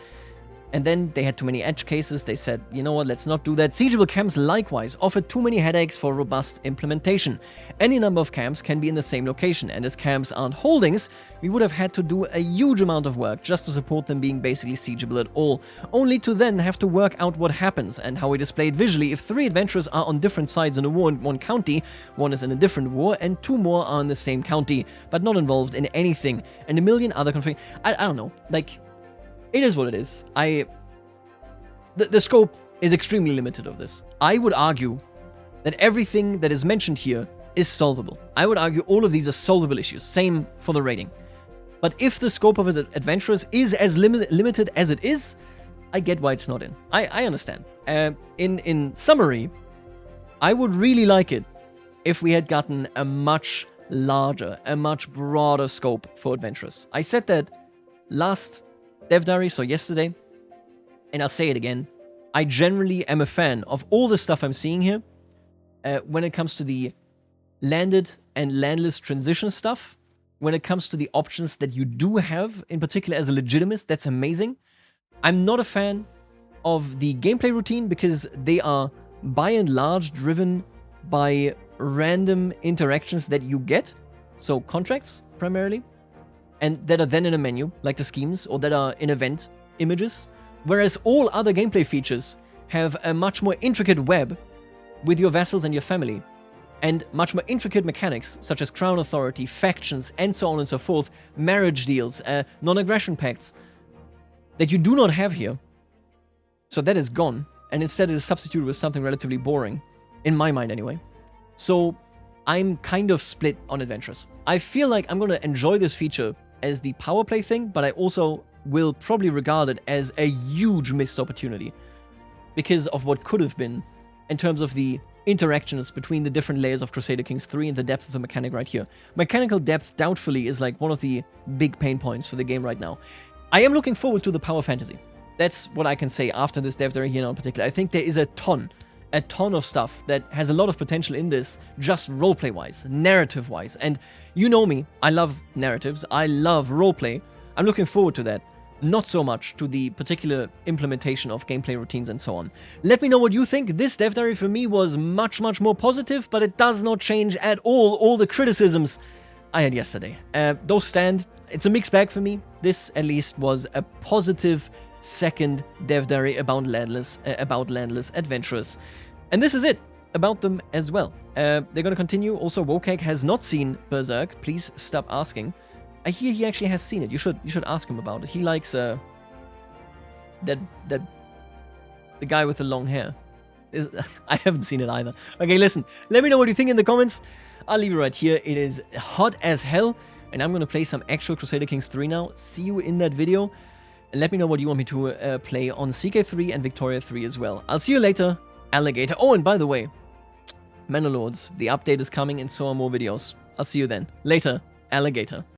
And then they had too many edge cases. They said, you know what, let's not do that. Siegeable camps likewise offered too many headaches for robust implementation. Any number of camps can be in the same location, and as camps aren't holdings, we would have had to do a huge amount of work just to support them being basically siegeable at all, only to then have to work out what happens and how we display it visually if 3 adventurers are on different sides in a war in one county, 1 is in a different war, and 2 more are in the same county, but not involved in anything, and a million other conflicts. I don't know, like, it is what it is. The scope is extremely limited of this. I would argue that everything that is mentioned here is solvable. I would argue all of these are solvable issues. Same for the rating. But if the scope of adventurers is as limited as it is, I get why it's not in. I understand. In summary, I would really like it if we had gotten a much larger, a much broader scope for adventurers. I said that last Dev Diary, so yesterday, and I'll say it again, I generally am a fan of all the stuff I'm seeing here when it comes to the landed and landless transition stuff, when it comes to the options that you do have, in particular as a legitimist, that's amazing. I'm not a fan of the gameplay routine because they are by and large driven by random interactions that you get, so contracts primarily, and that are then in a menu, like the schemes, or that are in event images, whereas all other gameplay features have a much more intricate web with your vassals and your family, and much more intricate mechanics, such as crown authority, factions, and so on and so forth, marriage deals, non-aggression pacts, that you do not have here. So that is gone, and instead it is substituted with something relatively boring, in my mind anyway. So I'm kind of split on adventures. I feel like I'm going to enjoy this feature as the power play thing, but I also will probably regard it as a huge missed opportunity. because of what could have been in terms of the interactions between the different layers of Crusader Kings III and the depth of the mechanic right here. Mechanical depth doubtfully is like one of the big pain points for the game right now. I am looking forward to the power fantasy. That's what I can say after this dev diary here now in particular. I think there is a ton of stuff that has a lot of potential in this, just roleplay-wise, narrative-wise. And you know me, I love narratives, I love roleplay. I'm looking forward to that. Not so much to the particular implementation of gameplay routines and so on. Let me know what you think. This dev diary for me was much more positive, but it does not change at all the criticisms I had yesterday. Those stand. It's a mixed bag for me. This, at least, was a positive second dev diary about landless adventurers. And this is it about them as well. They're gonna continue. Also, Wokek has not seen Berserk. Please stop asking. I hear he actually has seen it. You should ask him about it. He likes the guy with the long hair. I haven't seen it either. Okay, listen. Let me know what you think in the comments. I'll leave it right here. It is hot as hell, and I'm gonna play some actual Crusader Kings 3 now. See you in that video, and let me know what you want me to play on CK3 and Victoria 3 as well. I'll see you later, alligator. Oh, and by the way, Manor Lords, the update is coming, and so are more videos. I'll see you then. Later, alligator.